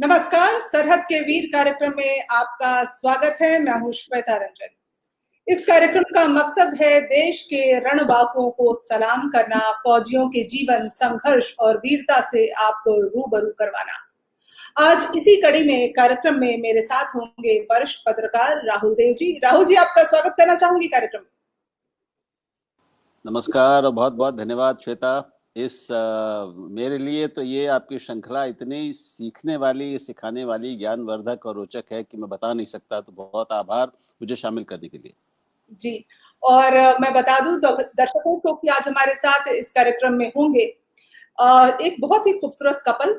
नमस्कार, सरहद के वीर कार्यक्रम में आपका स्वागत है। मैं हूं श्वेता रंजन। इस कार्यक्रम का मकसद है देश के रणबांकुओं को सलाम करना, फौजियों के जीवन, संघर्ष और वीरता से आपको रूबरू करवाना। आज इसी कड़ी में कार्यक्रम में मेरे साथ होंगे वरिष्ठ पत्रकार राहुल देव जी। राहुल जी, आपका स्वागत करना चाहूंगी कार्यक्रम में। नमस्कार और बहुत बहुत धन्यवाद श्वेता। मेरे लिए तो ये आपकी श्रृंखला इतनी सीखने वाली, सिखाने वाली, ज्ञानवर्धक और रोचक है कि मैं बता नहीं सकता। तो बहुत आभार मुझे शामिल करने के लिए। जी, और मैं बता दूं दर्शकों को कि आज हमारे साथ इस कार्यक्रम में होंगे एक बहुत ही खूबसूरत कपल,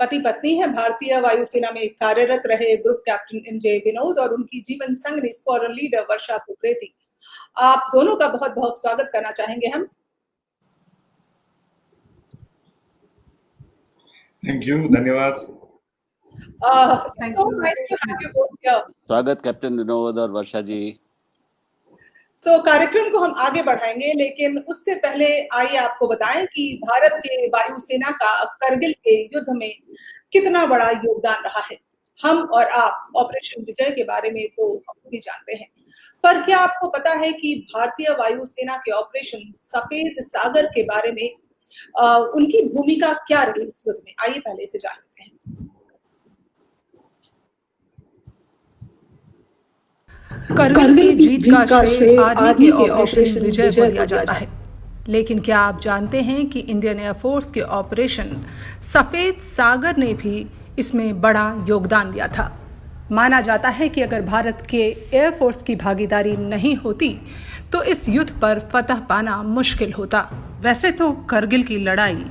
पति पत्नी है। भारतीय वायुसेना में कार्यरत रहे ग्रुप कैप्टन एमजे विनोद और उनकी जीवन संगनी स्क्वाड्रन लीडर वर्षा कुकरेती। आप दोनों का बहुत बहुत स्वागत करना चाहेंगे हम। थैंक यू, धन्यवाद। स्वागत कैप्टन विनोद और वर्षा जी। कार्यक्रम को हम आगे बढ़ाएंगे, लेकिन उससे पहले आइए आपको बताएं कि भारत के वायुसेना का करगिल के युद्ध में कितना बड़ा योगदान रहा है। हम और आप ऑपरेशन विजय के बारे में तो हम भी जानते हैं, पर क्या आपको पता है कि भारतीय वायुसेना के ऑपरेशन सफेद सागर के बारे में उनकी भूमिका क्या रही इस युद्ध में? आइए पहले से जान लेते हैं। करगिल की जीत का श्रेय आर्मी के ऑपरेशन विजय को दिया जाता है, लेकिन क्या आप जानते हैं कि इंडियन एयरफोर्स के ऑपरेशन सफेद सागर ने भी इसमें बड़ा योगदान दिया था। माना जाता है कि अगर भारत के एयरफोर्स की भागीदारी नहीं होती तो इस युद्ध पर फतह पाना मुश्किल होता। वैसे तो करगिल की लड़ाई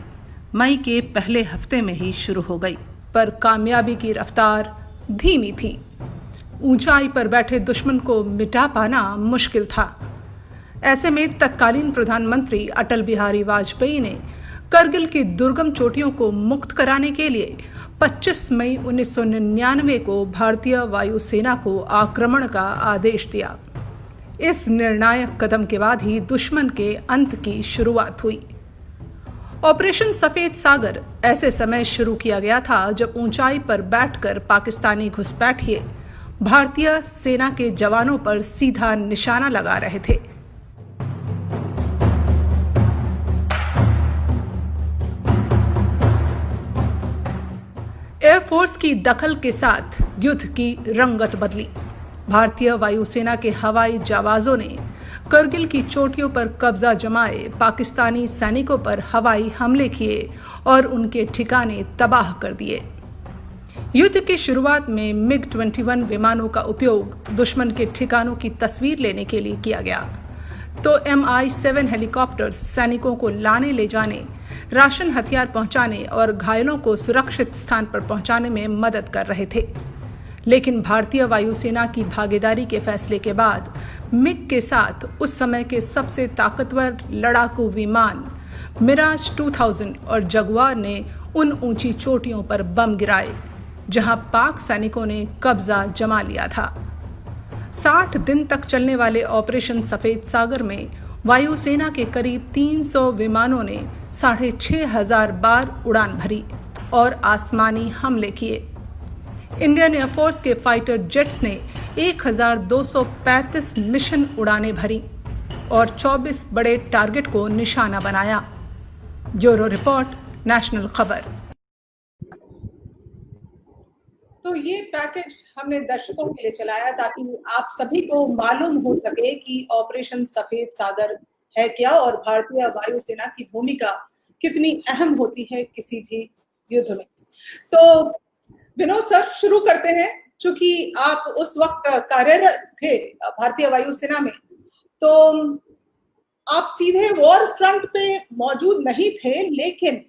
मई के पहले हफ्ते में ही शुरू हो गई, पर कामयाबी की रफ्तार धीमी थी। ऊंचाई पर बैठे दुश्मन को मिटा पाना मुश्किल था। ऐसे में तत्कालीन प्रधानमंत्री अटल बिहारी वाजपेयी ने करगिल की दुर्गम चोटियों को मुक्त कराने के लिए 25 मई 1999 को भारतीय वायुसेना को आक्रमण का आदेश दिया। इस निर्णायक कदम के बाद ही दुश्मन के अंत की शुरुआत हुई। ऑपरेशन सफेद सागर ऐसे समय शुरू किया गया था जब ऊंचाई पर बैठकर पाकिस्तानी घुसपैठिए भारतीय सेना के जवानों पर सीधा निशाना लगा रहे थे। एयरफोर्स की दखल के साथ युद्ध की रंगत बदली। भारतीय वायुसेना के हवाई जहाजों ने करगिल की चोटियों पर कब्जा जमाए पाकिस्तानी सैनिकों पर हवाई हमले किए और उनके ठिकाने तबाह कर दिए। युद्ध की शुरुआत में MiG-21 विमानों का उपयोग दुश्मन के ठिकानों की तस्वीर लेने के लिए किया गया, तो Mi-7 हेलीकॉप्टर्स सैनिकों को लाने ले जाने, राशन हथियार पहुंचाने और घायलों को सुरक्षित स्थान पर पहुंचाने में मदद कर रहे थे। लेकिन भारतीय वायुसेना की भागीदारी के फैसले के बाद मिग के साथ उस समय के सबसे ताकतवर लड़ाकू विमान मिराज 2000 और जगुआर ने उन ऊंची चोटियों पर बम गिराए जहां पाक सैनिकों ने कब्जा जमा लिया था। 60 दिन तक चलने वाले ऑपरेशन सफेद सागर में वायुसेना के करीब 300 विमानों ने 6500 बार उड़ान भरी और आसमानी हमले किए। इंडियन एयरफोर्स के फाइटर जेट्स ने 1235 मिशन उड़ानें भरी और 24 बड़े टारगेट को निशाना बनाया। ब्यूरो रिपोर्ट, नेशनल खबर। तो ये पैकेज हमने दर्शकों के लिए चलाया ताकि आप सभी को मालूम हो सके कि ऑपरेशन सफेद सागर है क्या और भारतीय वायुसेना की भूमिका कितनी अहम होती है किसी भी युद्ध में। तो विनोद सर, शुरू करते हैं। चूंकि आप उस वक्त कार्यरत थे भारतीय वायुसेना में, तो आप सीधे वॉर फ्रंट पे मौजूद नहीं थे, लेकिन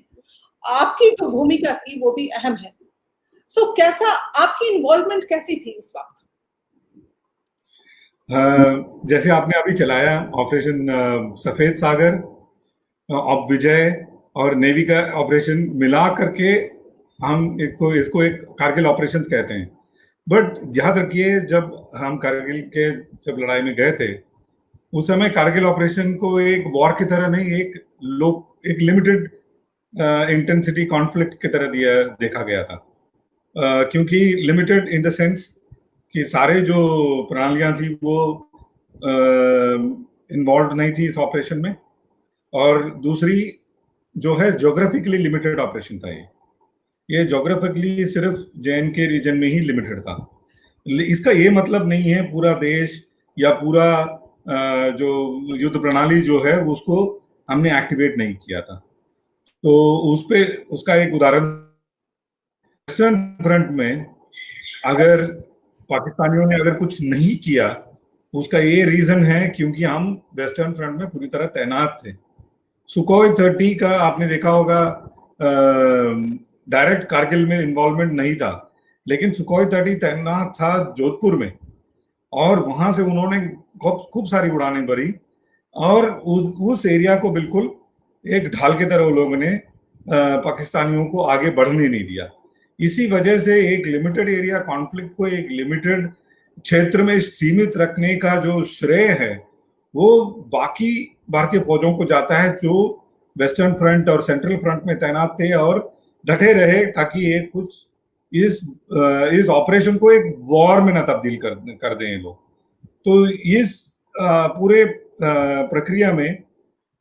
आपकी जो भूमिका थी वो भी अहम है। कैसा आपकी इन्वॉल्वमेंट कैसी थी उस वक्त? जैसे आपने अभी चलाया ऑपरेशन सफेद सागर, ऑप विजय और नेवी का ऑपरेशन मिला करके हम इसको एक कारगिल ऑपरेशंस कहते हैं। बट याद रखिए, जब हम कारगिल के लड़ाई में गए थे उस समय कारगिल ऑपरेशन को एक वॉर की तरह नहीं, एक लिमिटेड इंटेंसिटी कॉन्फ्लिक्ट की तरह देखा गया था। क्योंकि लिमिटेड इन द सेंस कि सारे जो प्रणालियां थी वो इन्वॉल्व नहीं थी इस ऑपरेशन में, और दूसरी जो है ज्योग्राफिकली लिमिटेड ऑपरेशन था। ये ज्योग्राफिकली सिर्फ JNK रीजन में ही लिमिटेड था। इसका ये मतलब नहीं है पूरा देश या पूरा जो युद्ध प्रणाली जो है उसको हमने एक्टिवेट नहीं किया था। तो उस पे उसका एक उदाहरण, वेस्टर्न फ्रंट में अगर पाकिस्तानियों ने अगर कुछ नहीं किया, उसका ये रीजन है क्योंकि हम वेस्टर्न फ्रंट में पूरी तरह तैनात थे। सुखोई 30 का आपने देखा होगा, डायरेक्ट कारगिल में इन्वॉल्वमेंट नहीं था, लेकिन सुखोई 30 तैनात था जोधपुर में, और वहां से उन्होंने खूब सारी उड़ानें भरी, और उस एरिया को बिल्कुल एक ढाल की तरह लोगों ने पाकिस्तानियों को आगे बढ़ने नहीं दिया। इसी वजह से एक लिमिटेड एरिया कॉन्फ्लिक्ट को एक लिमिटेड क्षेत्र में सीमित रखने का जो श्रेय है वो बाकी भारतीय फौजों को जाता है जो वेस्टर्न फ्रंट और सेंट्रल फ्रंट में तैनात थे और डटे रहे, ताकि ये कुछ इस ऑपरेशन को एक वॉर में ना तब्दील कर दें ये लोग। तो इस पूरे प्रक्रिया में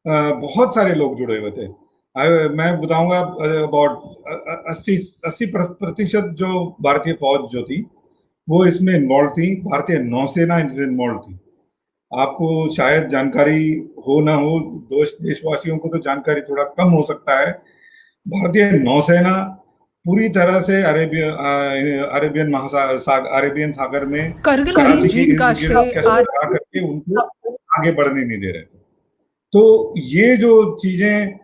बहुत सारे लोग जुड़े हुए थे। मैं बताऊंगा अबाउट 80% जो भारतीय फौज जो थी वो इसमें इन्वॉल्व थी। भारतीय नौसेना इसमें इन्वॉल्व थी। आपको शायद जानकारी हो ना हो, देशवासियों को तो जानकारी थोड़ा कम हो सकता है। भारतीय नौसेना पूरी तरह से अरेबियन सागर में करगिल की जीत का श्रेय करके उनको आगे बढ़ने नहीं दे रहे थे। तो ये जो चीजें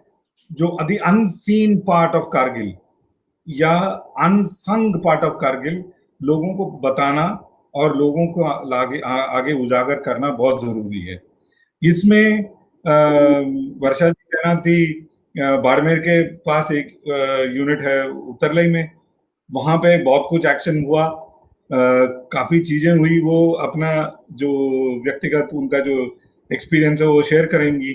जो the unseen part of Kargil या अनसंग पार्ट ऑफ कारगिल, लोगों को बताना और लोगों को आगे उजागर करना बहुत जरूरी है। इसमें वर्षा जी कहना थी, बाड़मेर के पास एक यूनिट है उत्तरलई में, वहां पे बहुत कुछ एक्शन हुआ, काफी चीजें हुई। वो अपना जो व्यक्तिगत उनका जो एक्सपीरियंस है वो शेयर करेंगी।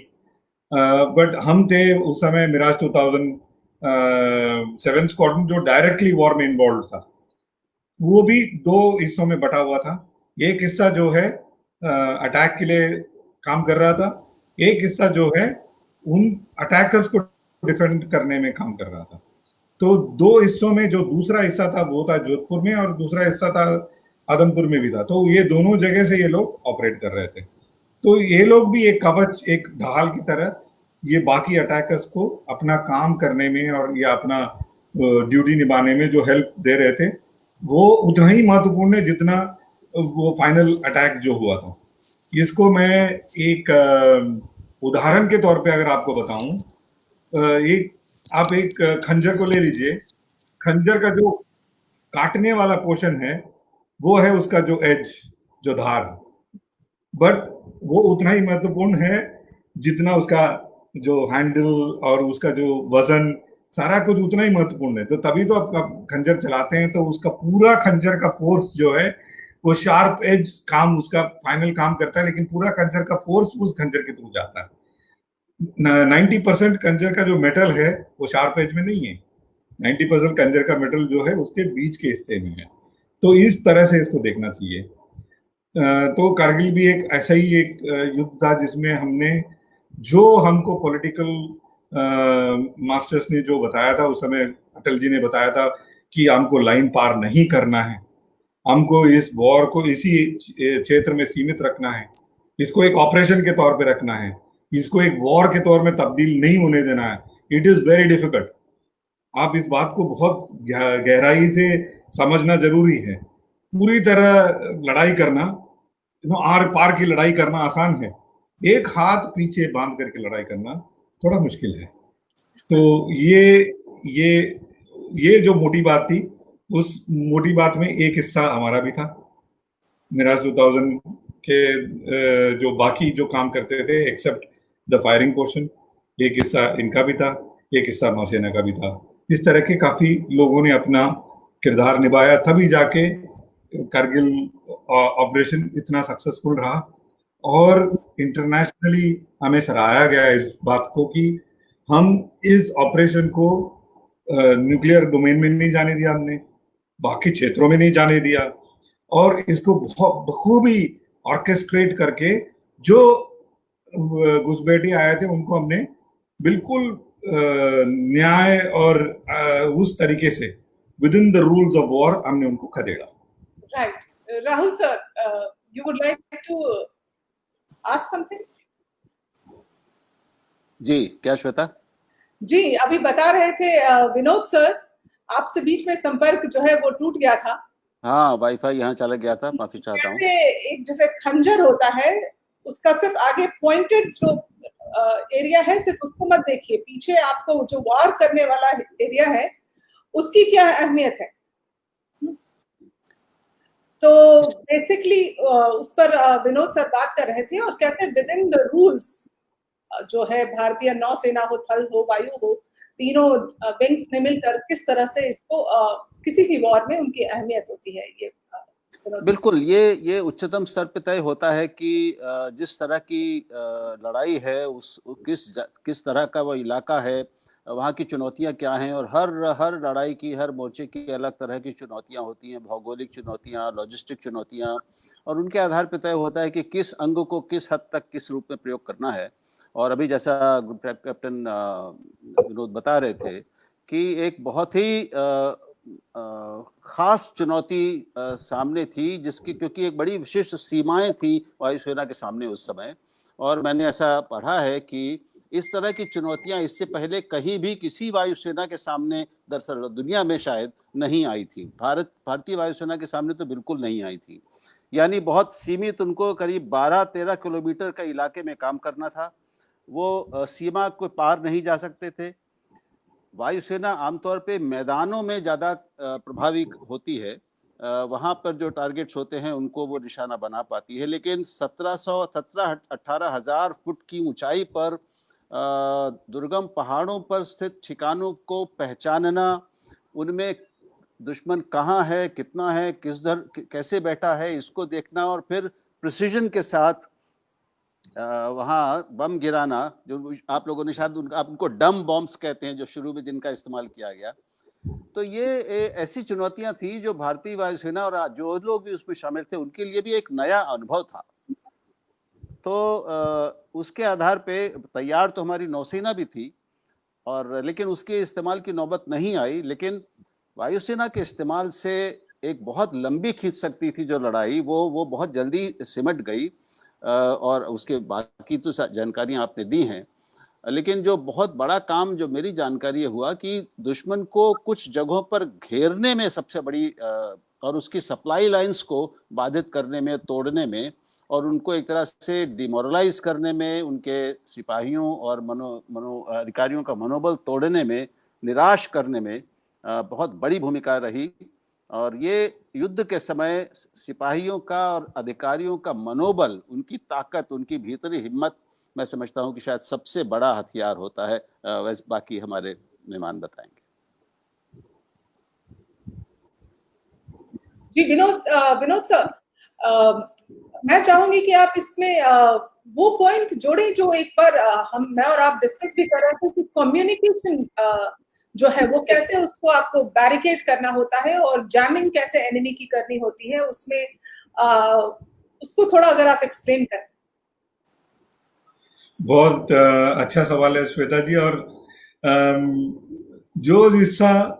बट हम थे उस समय मिराज 2007 स्क्वाड्रन जो डायरेक्टली वॉर में इन्वॉल्व था। वो भी 2 हिस्सों में बटा हुआ था। एक हिस्सा जो है अटैक के लिए काम कर रहा था, एक हिस्सा जो है उन अटैकर्स को डिफेंड करने में काम कर रहा था। तो 2 हिस्सों में जो दूसरा हिस्सा था वो था जोधपुर में और दूसरा हिस्सा था आदमपुर में भी था। तो ये दोनों जगह से ये लोग ऑपरेट कर रहे थे। तो ये लोग भी एक कवच, एक ढाल की तरह ये बाकी अटैकर्स को अपना काम करने में और या अपना ड्यूटी निभाने में जो हेल्प दे रहे थे, वो उतना ही महत्वपूर्ण है जितना वो फाइनल अटैक जो हुआ था। इसको मैं एक उदाहरण के तौर पे अगर आपको बताऊं, आप एक खंजर को ले लीजिए। खंजर का जो काटने वाला पोर्शन है वो है उसका जो एज, जो धार, बट वो उतना ही महत्वपूर्ण है जितना उसका जो हैंडल और उसका जो वजन, सारा कुछ उतना ही महत्वपूर्ण है। तो तभी तो आप खंजर चलाते हैं, तो उसका पूरा खंजर का फोर्स जो है वो शार्प एज काम, उसका फाइनल काम करता है, लेकिन पूरा खंजर का फोर्स उस खंजर के थ्रू जाता है। 90% खंजर का जो मेटल है वो शार्प एज में नहीं है, 90% खंजर का मेटल जो है उसके बीच के हिस्से में है। तो इस तरह से इसको देखना चाहिए। तो कारगिल भी एक ऐसा ही एक युद्ध था जिसमें हमने जो हमको पॉलिटिकल मास्टर्स ने जो बताया था, उस समय अटल जी ने बताया था कि हमको लाइन पार नहीं करना है, हमको इस वॉर को इसी क्षेत्र में सीमित रखना है, इसको एक ऑपरेशन के तौर पे रखना है, इसको एक वॉर के तौर में तब्दील नहीं होने देना है। It is very difficult. आप इस बात को बहुत गहराई से समझना जरूरी है। पूरी तरह लड़ाई करना, आर पार की लड़ाई करना आसान है, एक हाथ पीछे बांध करके लड़ाई करना थोड़ा मुश्किल है। तो ये जो मोटी बात थी, उस मोटी बात में एक हिस्सा हमारा भी था। मिराज 2000 के जो बाकी जो काम करते थे एक्सेप्ट द फायरिंग पोर्शन, एक हिस्सा इनका भी था, एक हिस्सा नौसेना का भी था। इस तरह के काफी लोगों ने अपना किरदार निभाया, तभी जाके कारगिल ऑपरेशन इतना सक्सेसफुल रहा। और इंटरनेशनली हमें सराहा गया इस बात को कि हम इस ऑपरेशन को न्यूक्लियर डोमेन में नहीं जाने दिया हमने, बाकी क्षेत्रों में नहीं जाने दिया, और इसको बहुत बखूबी ऑर्केस्ट्रेट करके जो घुसपैठी आए थे उनको हमने बिल्कुल न्याय और उस तरीके से within the rules of war हमने उनको खदेड़ा। Right. Rahul sir, you would like to ask something? जी, क्या श्वेता? जी, अभी बता रहे थे विनोद सर, आपसे बीच में संपर्क जो है वो टूट गया था। हाँ, वाईफाई यहाँ चला गया था, माफी चाहता हूँ। एक जैसे खंजर होता है, उसका सिर्फ आगे पॉइंटेड जो एरिया है सिर्फ उसको मत देखिए, पीछे आपको जो वार करने वाला एरिया है उसकी क्या अहमियत है। तो बेसिकली उस पर विनोद सर बात कर रहे थे, और कैसे विद इन द रूल्स जो है भारतीय नौसेना हो, थल हो, वायु हो, तीनों विंग्स ने मिलकर किस तरह से इसको किसी भी वॉर में उनकी अहमियत होती है। ये बिल्कुल, ये उच्चतम स्तर पे तय होता है कि जिस तरह की लड़ाई है, उस किस तरह का वो इलाका है, वहाँ की चुनौतियाँ क्या हैं, और हर लड़ाई की, हर मोर्चे की अलग तरह की चुनौतियाँ होती हैं, भौगोलिक चुनौतियाँ, लॉजिस्टिक चुनौतियाँ, और उनके आधार पर तय होता है कि किस अंग को किस हद तक किस रूप में प्रयोग करना है। और अभी जैसा कैप्टन विनोद बता रहे थे कि एक बहुत ही खास चुनौती सामने थी, जिसकी क्योंकि एक बड़ी विशिष्ट सीमाएं थी वायुसेना के सामने उस समय, और मैंने ऐसा पढ़ा है कि इस तरह की चुनौतियां इससे पहले कहीं भी किसी वायुसेना के सामने दरअसल दुनिया में शायद नहीं आई थी। भारतीय वायुसेना के सामने तो बिल्कुल नहीं आई थी। यानी बहुत सीमित, उनको करीब 12-13 किलोमीटर का इलाके में काम करना था, वो सीमा को पार नहीं जा सकते थे। वायुसेना आमतौर पे मैदानों में ज़्यादा प्रभावी होती है, वहाँ पर जो टारगेट्स होते हैं उनको वो निशाना बना पाती है, लेकिन 17-18 फुट की ऊंचाई पर दुर्गम पहाड़ों पर स्थित ठिकानों को पहचानना, उनमें दुश्मन कहाँ है, कितना है, कैसे बैठा है, इसको देखना, और फिर प्रिसीजन के साथ वहाँ बम गिराना, जो आप लोगों ने शायद आप उनको डम बॉम्ब्स कहते हैं, जो शुरू में जिनका इस्तेमाल किया गया। तो ये ऐसी चुनौतियां थी जो भारतीय वायुसेना और जो लोग भी उसमें शामिल थे उनके लिए भी एक नया अनुभव था। तो उसके आधार पे तैयार तो हमारी नौसेना भी थी, और लेकिन उसके इस्तेमाल की नौबत नहीं आई। लेकिन वायुसेना के इस्तेमाल से एक बहुत लंबी खींच सकती थी जो लड़ाई, वो बहुत जल्दी सिमट गई, और उसके बाकी तो जानकारियां आपने दी हैं। लेकिन जो बहुत बड़ा काम जो मेरी जानकारी हुआ कि दुश्मन को कुछ जगहों पर घेरने में सबसे बड़ी, और उसकी सप्लाई लाइंस को बाधित करने में, तोड़ने में, और उनको एक तरह से डिमोरलाइज करने में, उनके सिपाहियों और अधिकारियों का मनोबल तोड़ने में, निराश करने में बहुत बड़ी भूमिका रही। और ये युद्ध के समय सिपाहियों का और अधिकारियों का मनोबल, उनकी ताकत, उनकी भीतरी हिम्मत, मैं समझता हूं कि शायद सबसे बड़ा हथियार होता है। वैसे बाकी हमारे मेहमान बताएंगे। जी विनोद सर, मैं चाहूंगी कि आप इसमें वो पॉइंट जोड़े जो एक बार मैं और आप डिस्कस भी कर रहे थे कि कम्युनिकेशन जो है वो कैसे उसको आपको बैरिकेड करना होता है, और जैमिंग कैसे एनिमी की करनी होती है उसमें, उसको थोड़ा अगर आप एक्सप्लेन करें। बहुत अच्छा सवाल है श्वेता जी। और जो हिस्सा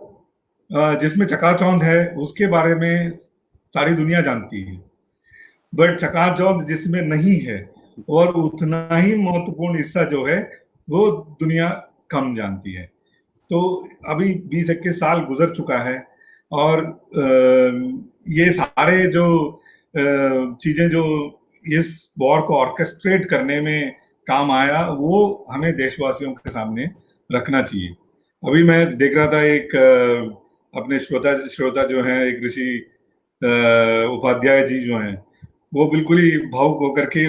जिसमें चकाचौंध है उसके बारे में सारी दुनिया जानती है, बट चकाचौंध जिसमें नहीं है और उतना ही महत्वपूर्ण हिस्सा जो है वो दुनिया कम जानती है। तो अभी 20-21 साल गुजर चुका है, और ये सारे जो चीजें जो इस वॉर को ऑर्केस्ट्रेट करने में काम आया, वो हमें देशवासियों के सामने रखना चाहिए। अभी मैं देख रहा था एक अपने श्रोता जो हैं, एक ऋषि उपाध्याय जी जो हैं, वो बिल्कुल ही भावुक होकर के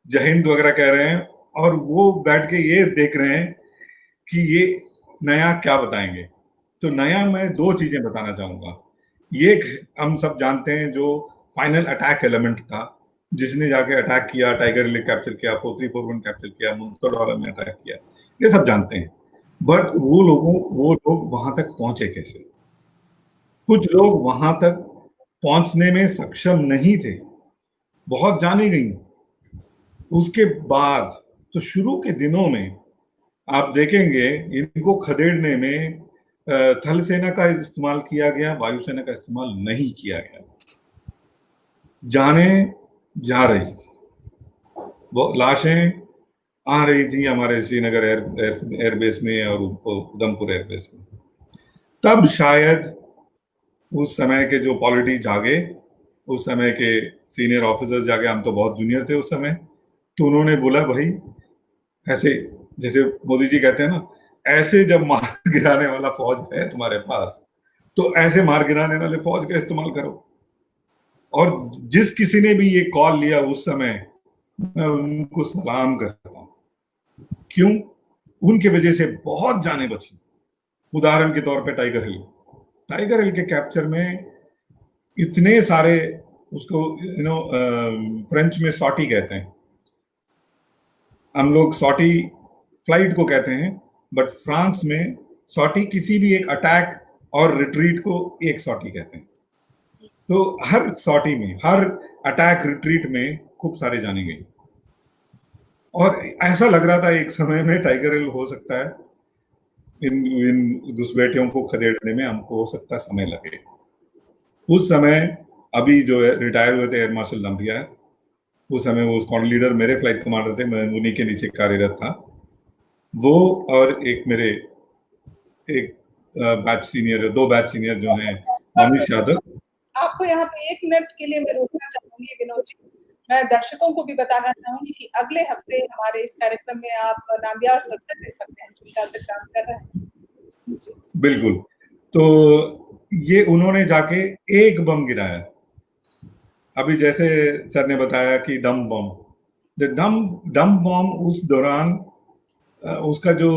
जय हिंद वगैरह कह रहे हैं, और वो बैठ के ये देख रहे हैं कि ये नया क्या बताएंगे। तो नया मैं 2 चीजें बताना चाहूंगा। ये हम सब जानते हैं जो फाइनल अटैक एलिमेंट था, जिसने जाके अटैक किया, टाइगर हिल कैप्चर किया, 4341 कैप्चर किया, मुंतरवाला में अटैक किया, ये सब जानते हैं। बट वो लोग वहां तक पहुंचे कैसे? कुछ लोग वहां तक पहुंचने में सक्षम नहीं थे, बहुत जाने गई। उसके बाद तो शुरू के दिनों में आप देखेंगे इनको खदेड़ने में थल सेना का इस्तेमाल किया गया, वायुसेना का इस्तेमाल नहीं किया गया। जाने जा रही थी, वो लाशें आ रही थी हमारे श्रीनगर एयरबेस में और उधमपुर एयरबेस में। तब शायद उस समय के जो पॉलिटी जागे, उस समय के सीनियर ऑफिसर्स जागे, हम तो बहुत जूनियर थे उस समय, तो उन्होंने बोला भाई ऐसे, जैसे मोदी जी कहते हैं ना, ऐसे जब मार गिराने वाला फौज है तुम्हारे पास तो ऐसे मार गिराने वाले फौज का इस्तेमाल करो। और जिस किसी ने भी ये कॉल लिया उस समय, मैं उनको सलाम करता हूं। क्यों? उनके वजह से बहुत जानें बची। उदाहरण के तौर पे टाइगर हिल के कैप्चर में इतने सारे, उसको फ्रेंच में सॉटी कहते हैं, हम लोग सॉटी फ्लाइट को कहते हैं, बट फ्रांस में सॉटी किसी भी एक अटैक और रिट्रीट को एक सॉटी कहते हैं। तो हर सॉटी में, हर अटैक रिट्रीट में खूब सारे जाने गए। और ऐसा लग रहा था एक समय में टाइगर हिल हो सकता है, इन घुसपैठियों को खदेड़ने में हमको हो सकता है समय लगे। उस समय अभी जो रिटायर हुए थे एयर मार्शल नम्बियार, उस समय वो स्क्वाड्रन लीडर, मेरे फ्लाइट कमांडर थे, मैं उन्हीं के नीचे कार्यरत था। वो और एक मेरे बैच सीनियर, 2 बैच सीनियर जो हैं मनीष यादव। आपको यहाँ पे 1 मिनट के लिए मैं रोकना चाहूंगी विनोद जी। मैं दर्शकों को भी बताना चाहूंगी कि अगले हफ्ते हमारे इस कार्यक्रम में आप नाम्बियार सर से मिल सकते हैं जो शासक काम कर रहे हैं। बिल्कुल। तो ये उन्होंने जाके एक बम गिराया, अभी जैसे सर ने बताया कि डम बम उस दौरान, उसका जो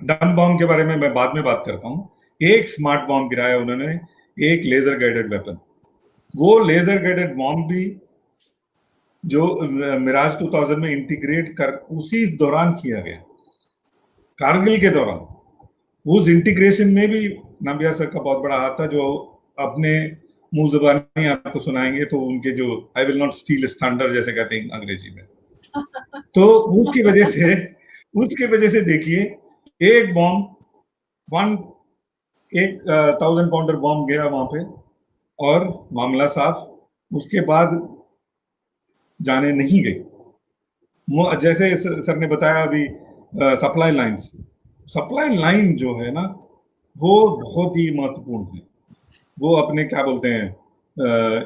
डम बम के बारे में मैं बाद में बात करता हूँ। एक स्मार्ट बॉम्ब गिराया उन्होंने, एक लेजर गाइडेड वेपन। वो लेजर गाइडेड बॉम्ब भी जो मिराज 2000 में इंटीग्रेट कर उसी दौरान किया गया, कारगिल के दौरान। उस इंटीग्रेशन में भी नम्बियार सर का बहुत बड़ा हाथ था, जो अपने मुंह जुबानी आपको सुनाएंगे तो उनके जो I will not steel thunder जैसे कहते हैं अंग्रेजी में, तो उसकी वजह से देखिए, एक बॉम्ब 1000 पाउंडर बॉम्ब गया वहां पे और मामला साफ। उसके बाद जाने नहीं गई। जैसे सर ने बताया अभी, सप्लाई लाइन जो है ना, वो बहुत ही महत्वपूर्ण है। वो अपने क्या बोलते हैं,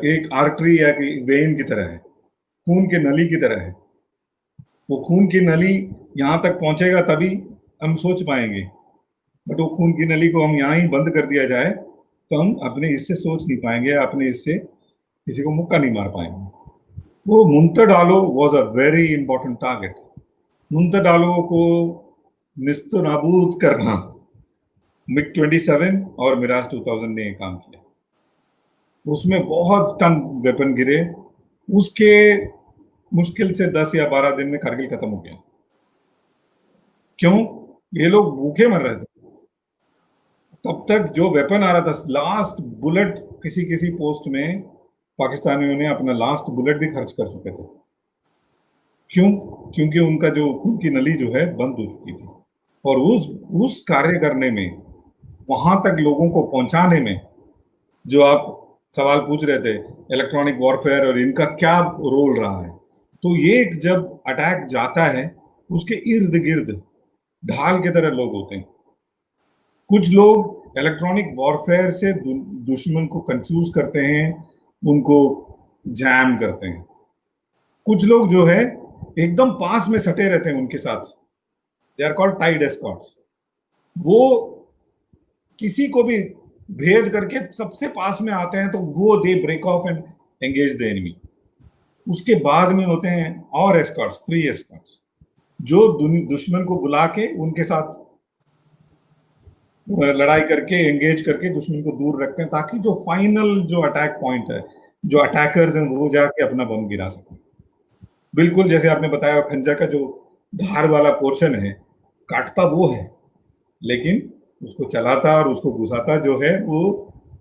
एक आर्टरी या वेन की तरह है, खून की नली की तरह है। वो खून की नली यहाँ तक पहुंचेगा तभी हम सोच पाएंगे, बट वो खून की नली को हम यहाँ ही बंद कर दिया जाए तो हम अपने इससे सोच नहीं पाएंगे, अपने इससे किसी को मुक्का नहीं मार पाएंगे। वो मुंतडालो was a very important target. मुंतडालो को निस्तनाबूद करना MiG-27 और मिराज 2000 ने काम किया। उसमें बहुत टन वेपन गिरे। उसके मुश्किल से 10 या 12 दिन में कारगिल खत्म हो गया। क्यों? ये लोग भूखे मर रहे थे। तब तक जो वेपन आ रहा था, लास्ट बुलेट किसी पोस्ट में पाकिस्तानियों ने अपना लास्ट बुलेट भी खर्च कर चुके थे। क्यों? क्योंकि उनका जो खून की नली जो है बंद हो चुकी थी। और उस कार्य करने में, वहां तक लोगों को पहुंचाने में, जो आप सवाल पूछ रहे थे इलेक्ट्रॉनिक वॉरफेयर और इनका क्या रोल रहा है, तो ये जब अटैक जाता है उसके इर्द गिर्द ढाल की तरह लोग होते हैं। कुछ लोग इलेक्ट्रॉनिक वॉरफेयर से दुश्मन को कंफ्यूज करते हैं, उनको जैम करते हैं। कुछ लोग जो है एकदम पास में सटे रहते हैं उनके साथ, they are called tied escorts. वो किसी को भी भेद करके सबसे पास में आते हैं तो वो they break off and engage the enemy. उसके बाद में होते हैं और एस्कॉर्ट्स, फ्री एस्कॉर्ट्स, जो दुश्मन को बुला के उनके साथ लड़ाई करके, एंगेज करके दुश्मन को दूर रखते हैं, ताकि जो फाइनल जो अटैक पॉइंट है, जो अटैकर्स हैं, वो जाके अपना बम गिरा सकें। बिल्कुल जैसे आपने बताया, खंजर का जो धार वाला पोर्शन है, काटता वो है, लेकिन उसको चलाता और उसको घुसाता जो है वो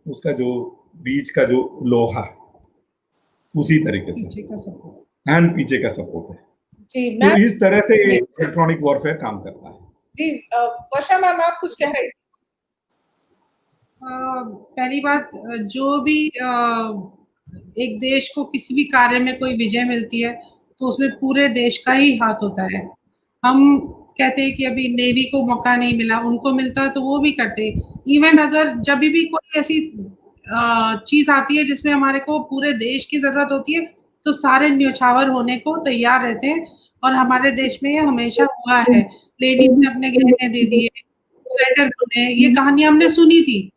उसका जो बीच का जो लोहा है उसी तरीके से, पीछे का सपोर्ट। एंड पीछे का सपोर्ट है। जी तो मैम, इस तरह से इलेक्ट्रॉनिक वॉरफेयर काम करता है। जी वर्षा मैम आप कुछ कह रहे थे? पहली बात, जो भी एक देश को किसी भी कार्य में कोई विजय मिलती है तो उसमें पूरे देश का ही हाथ होता है। हम कहते हैं कि अभी नेवी को मौका नहीं मिला, उनको मिलता तो वो भी करते। इवन अगर जब भी कोई ऐसी चीज आती है जिसमें हमारे को पूरे देश की जरूरत होती है तो सारे न्योछावर होने को तैयार रहते हैं, और हमारे देश में ये हमेशा हुआ है। लेडीज ने अपने गहने दे दिए, स्वेटर बुने, ये कहानी हमने सुनी थी।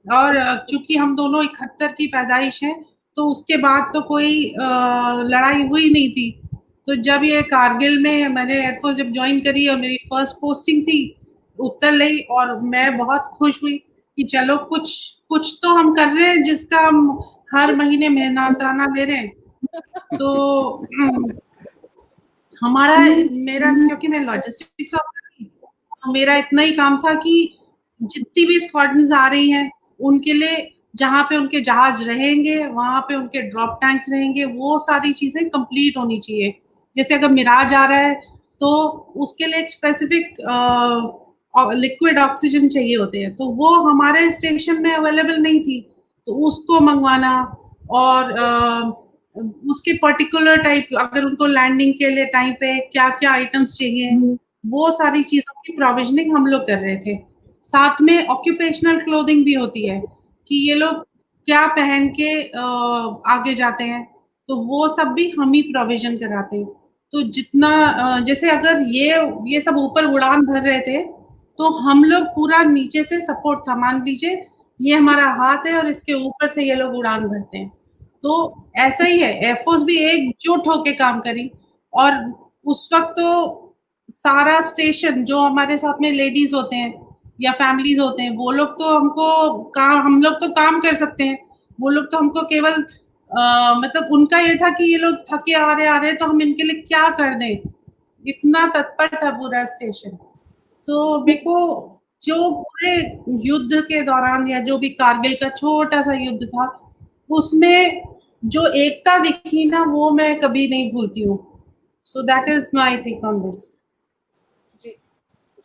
और क्योंकि हम दोनों 71 की पैदाइश हैं तो उसके बाद तो कोई लड़ाई हुई नहीं थी। तो जब ये कारगिल में मैंने एयरफोर्स जब ज्वाइन करी और मेरी फर्स्ट पोस्टिंग थी उत्तर लई, और मैं बहुत खुश हुई कि चलो कुछ तो हम कर रहे हैं जिसका हम हर महीने मेहनताना ले रहे हैं। तो मेरा क्योंकि मैं लॉजिस्टिक्स ऑफिसर थी तो मेरा इतना ही काम था कि जितनी भी स्क्वाड्रन्स आ रही हैं उनके लिए जहाँ पे उनके जहाज रहेंगे वहां पे उनके ड्रॉप टैंक्स रहेंगे, वो सारी चीजें कंप्लीट होनी चाहिए। जैसे अगर मिराज आ रहा है तो उसके लिए एक स्पेसिफिक लिक्विड ऑक्सीजन चाहिए होते हैं, तो वो हमारे स्टेशन में अवेलेबल नहीं थी, तो उसको मंगवाना और उसके पर्टिकुलर टाइप, अगर उनको लैंडिंग के लिए टाइम पे क्या क्या आइटम्स चाहिए, वो सारी चीजों की प्रोविजनिंग हम लोग कर रहे थे। साथ में ऑक्यूपेशनल क्लोथिंग भी होती है कि ये लोग क्या पहन के आगे जाते हैं, तो वो सब भी हम ही प्रोविजन कराते हैं। तो जितना जैसे अगर ये सब ऊपर उड़ान भर रहे थे तो हम लोग पूरा नीचे से सपोर्ट था। मान लीजिए ये हमारा हाथ है और इसके ऊपर से ये लोग उड़ान भरते हैं, तो ऐसा ही है। एयरफोर्स भी एकजुट होके काम करी, और उस वक्त तो सारा स्टेशन जो हमारे साथ में लेडीज होते हैं या फैमिलीज होते हैं, वो लोग तो हम लोग तो काम कर सकते हैं, वो लोग तो हमको केवल मतलब उनका ये था कि ये लोग थके आ रहे तो हम इनके लिए क्या कर दें, इतना तत्पर था पूरा स्टेशन। सो मेरे को जो पूरे युद्ध के दौरान या जो भी कारगिल का छोटा सा युद्ध था उसमें जो एकता दिखी ना, वो मैं कभी नहीं भूलती हूँ। So that is my take on this. जी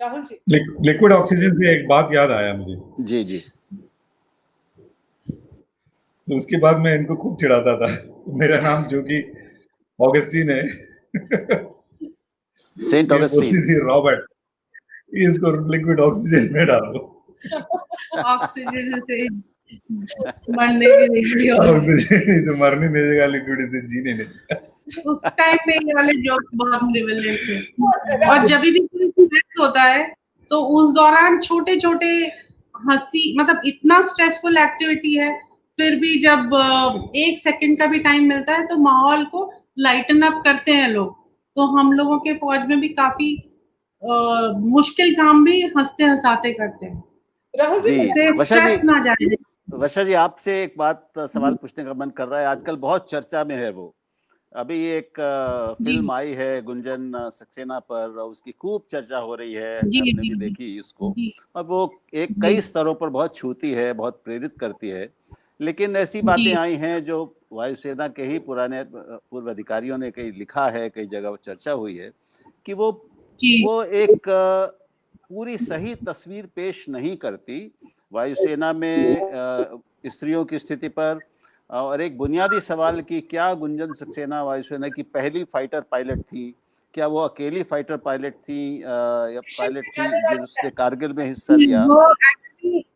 राहुल जी, लिक्विड ऑक्सीजन से एक बात याद आया मुझे। जी जी। तो उसके बाद मैं इनको खूब चिढ़ाता था। मेरा नाम जो कि ऑगस्टीन है, सेंट ऑगस्टीन थी रॉबर्ट, इसको लिक्विड ऑक्सीजन में डालो। ऑक्सीजन से मरने की नहीं, ऑक्सीजन से मरने नहीं देगा, लिक्विड से जीने नहीं देगा। उस टाइम पे ये वाले जोक्स बहुत प्रिविलेंट थे। और जब भी कोई स्ट्रेस होता है तो उस दौरान छोटे छोटे हंसी, मतलब इतना स्ट्रेसफुल एक्टिविटी है, फिर भी जब 1 सेकंड का भी टाइम मिलता है तो माहौल को लाइटन अप करते हैं लोग। तो हम लोगों के फौज में भी काफी मुश्किल काम भी हंसते हंसाते करते हैं। राहुल जी, स्ट्रेस ना जाए। वर्षा जी, आपसे एक बात सवाल पूछने का मन कर रहा है। आजकल बहुत चर्चा में है वो, अभी एक फिल्म आई है गुंजन सक्सेना पर, उसकी खूब चर्चा हो रही है, आपने भी देखी उसको, और वो कई स्तरों पर बहुत छूती है, बहुत प्रेरित करती है। लेकिन ऐसी बातें आई हैं जो वायुसेना के ही पुराने पूर्व अधिकारियों ने कहीं लिखा है, कई जगह चर्चा हुई है कि वो एक पूरी सही तस्वीर पेश नहीं करती वायुसेना में स्त्रियों की स्थिति पर। और एक बुनियादी सवाल कि क्या गुंजन सक्सेना वायुसेना की पहली फाइटर पायलट थी? क्या वो अकेली फाइटर पायलट थी या पायलट थी जिसने कारगिल में हिस्सा लिया?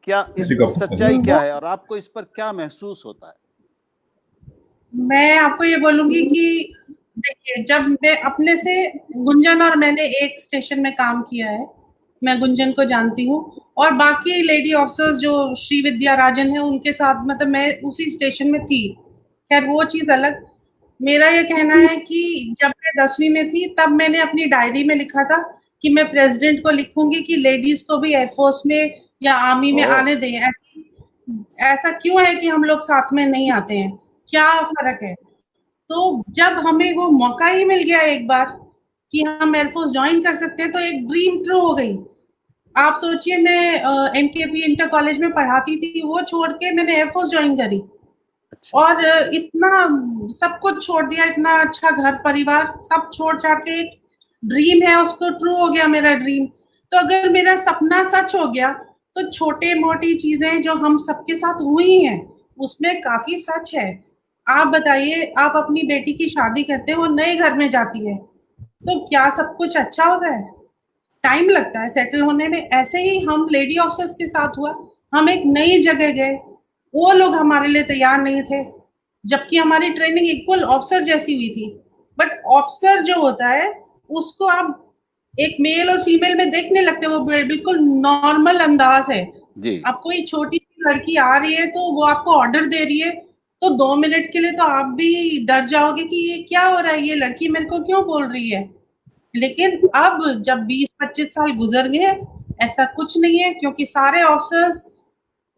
क्या इस सच्चाई क्या है और आपको इस पर क्या महसूस होता है? मैं आपको ये बोलूंगी कि देखिए, जब मैं अपने से, गुंजन और मैंने एक स्टेशन में काम किया है, मैं गुंजन को जानती हूँ, और बाकी लेडी ऑफिसर्स जो श्री विद्या राजन है उनके साथ, मतलब मैं उसी स्टेशन में थी। खैर वो चीज अलग। मेरा ये कहना है कि जब मैं 10वीं में थी तब मैंने अपनी डायरी में लिखा था कि मैं प्रेसिडेंट को लिखूंगी कि लेडीज को भी एयरफोर्स में या आर्मी में आने दें। ऐसा क्यों है कि हम लोग साथ में नहीं आते हैं, क्या फर्क है? तो जब हमें वो मौका ही मिल गया एक बार कि हम एयरफोर्स ज्वाइन कर सकते हैं, तो एक ड्रीम ट्रू हो गई। आप सोचिए, मैं MKP इंटर कॉलेज में पढ़ाती थी, वो छोड़ के मैंने एयरफोर्स ज्वाइन करी। अच्छा। और इतना सब कुछ छोड़ दिया, इतना अच्छा घर परिवार सब छोड़ छाड़ के, एक ड्रीम है उसको ट्रू हो गया मेरा ड्रीम। तो अगर मेरा सपना सच हो गया तो छोटे मोटी चीजें जो हम सबके साथ हुई हैं उसमें काफी सच है। आप बताइए, आप अपनी बेटी की शादी करते हैं, वो नए घर में जाती है, तो क्या सब कुछ अच्छा होता है? टाइम लगता है सेटल होने में। ऐसे ही हम लेडी ऑफिसर्स के साथ हुआ, हम एक नई जगह गए, वो लोग हमारे लिए तैयार नहीं थे, जबकि हमारी ट्रेनिंग इक्वल ऑफिसर जैसी हुई थी। बट ऑफिसर जो होता है उसको आप एक मेल और फीमेल में देखने लगते हैं, वो बिल्कुल नॉर्मल अंदाज है। जी। आप कोई छोटी सी लड़की आ रही है तो वो आपको ऑर्डर दे रही है, तो 2 मिनट के लिए तो आप भी डर जाओगे कि ये क्या हो रहा है, ये लड़की मेरे को क्यों बोल रही है। लेकिन अब जब 20-25 साल गुजर गए, ऐसा कुछ नहीं है, क्योंकि सारे ऑफिसर्स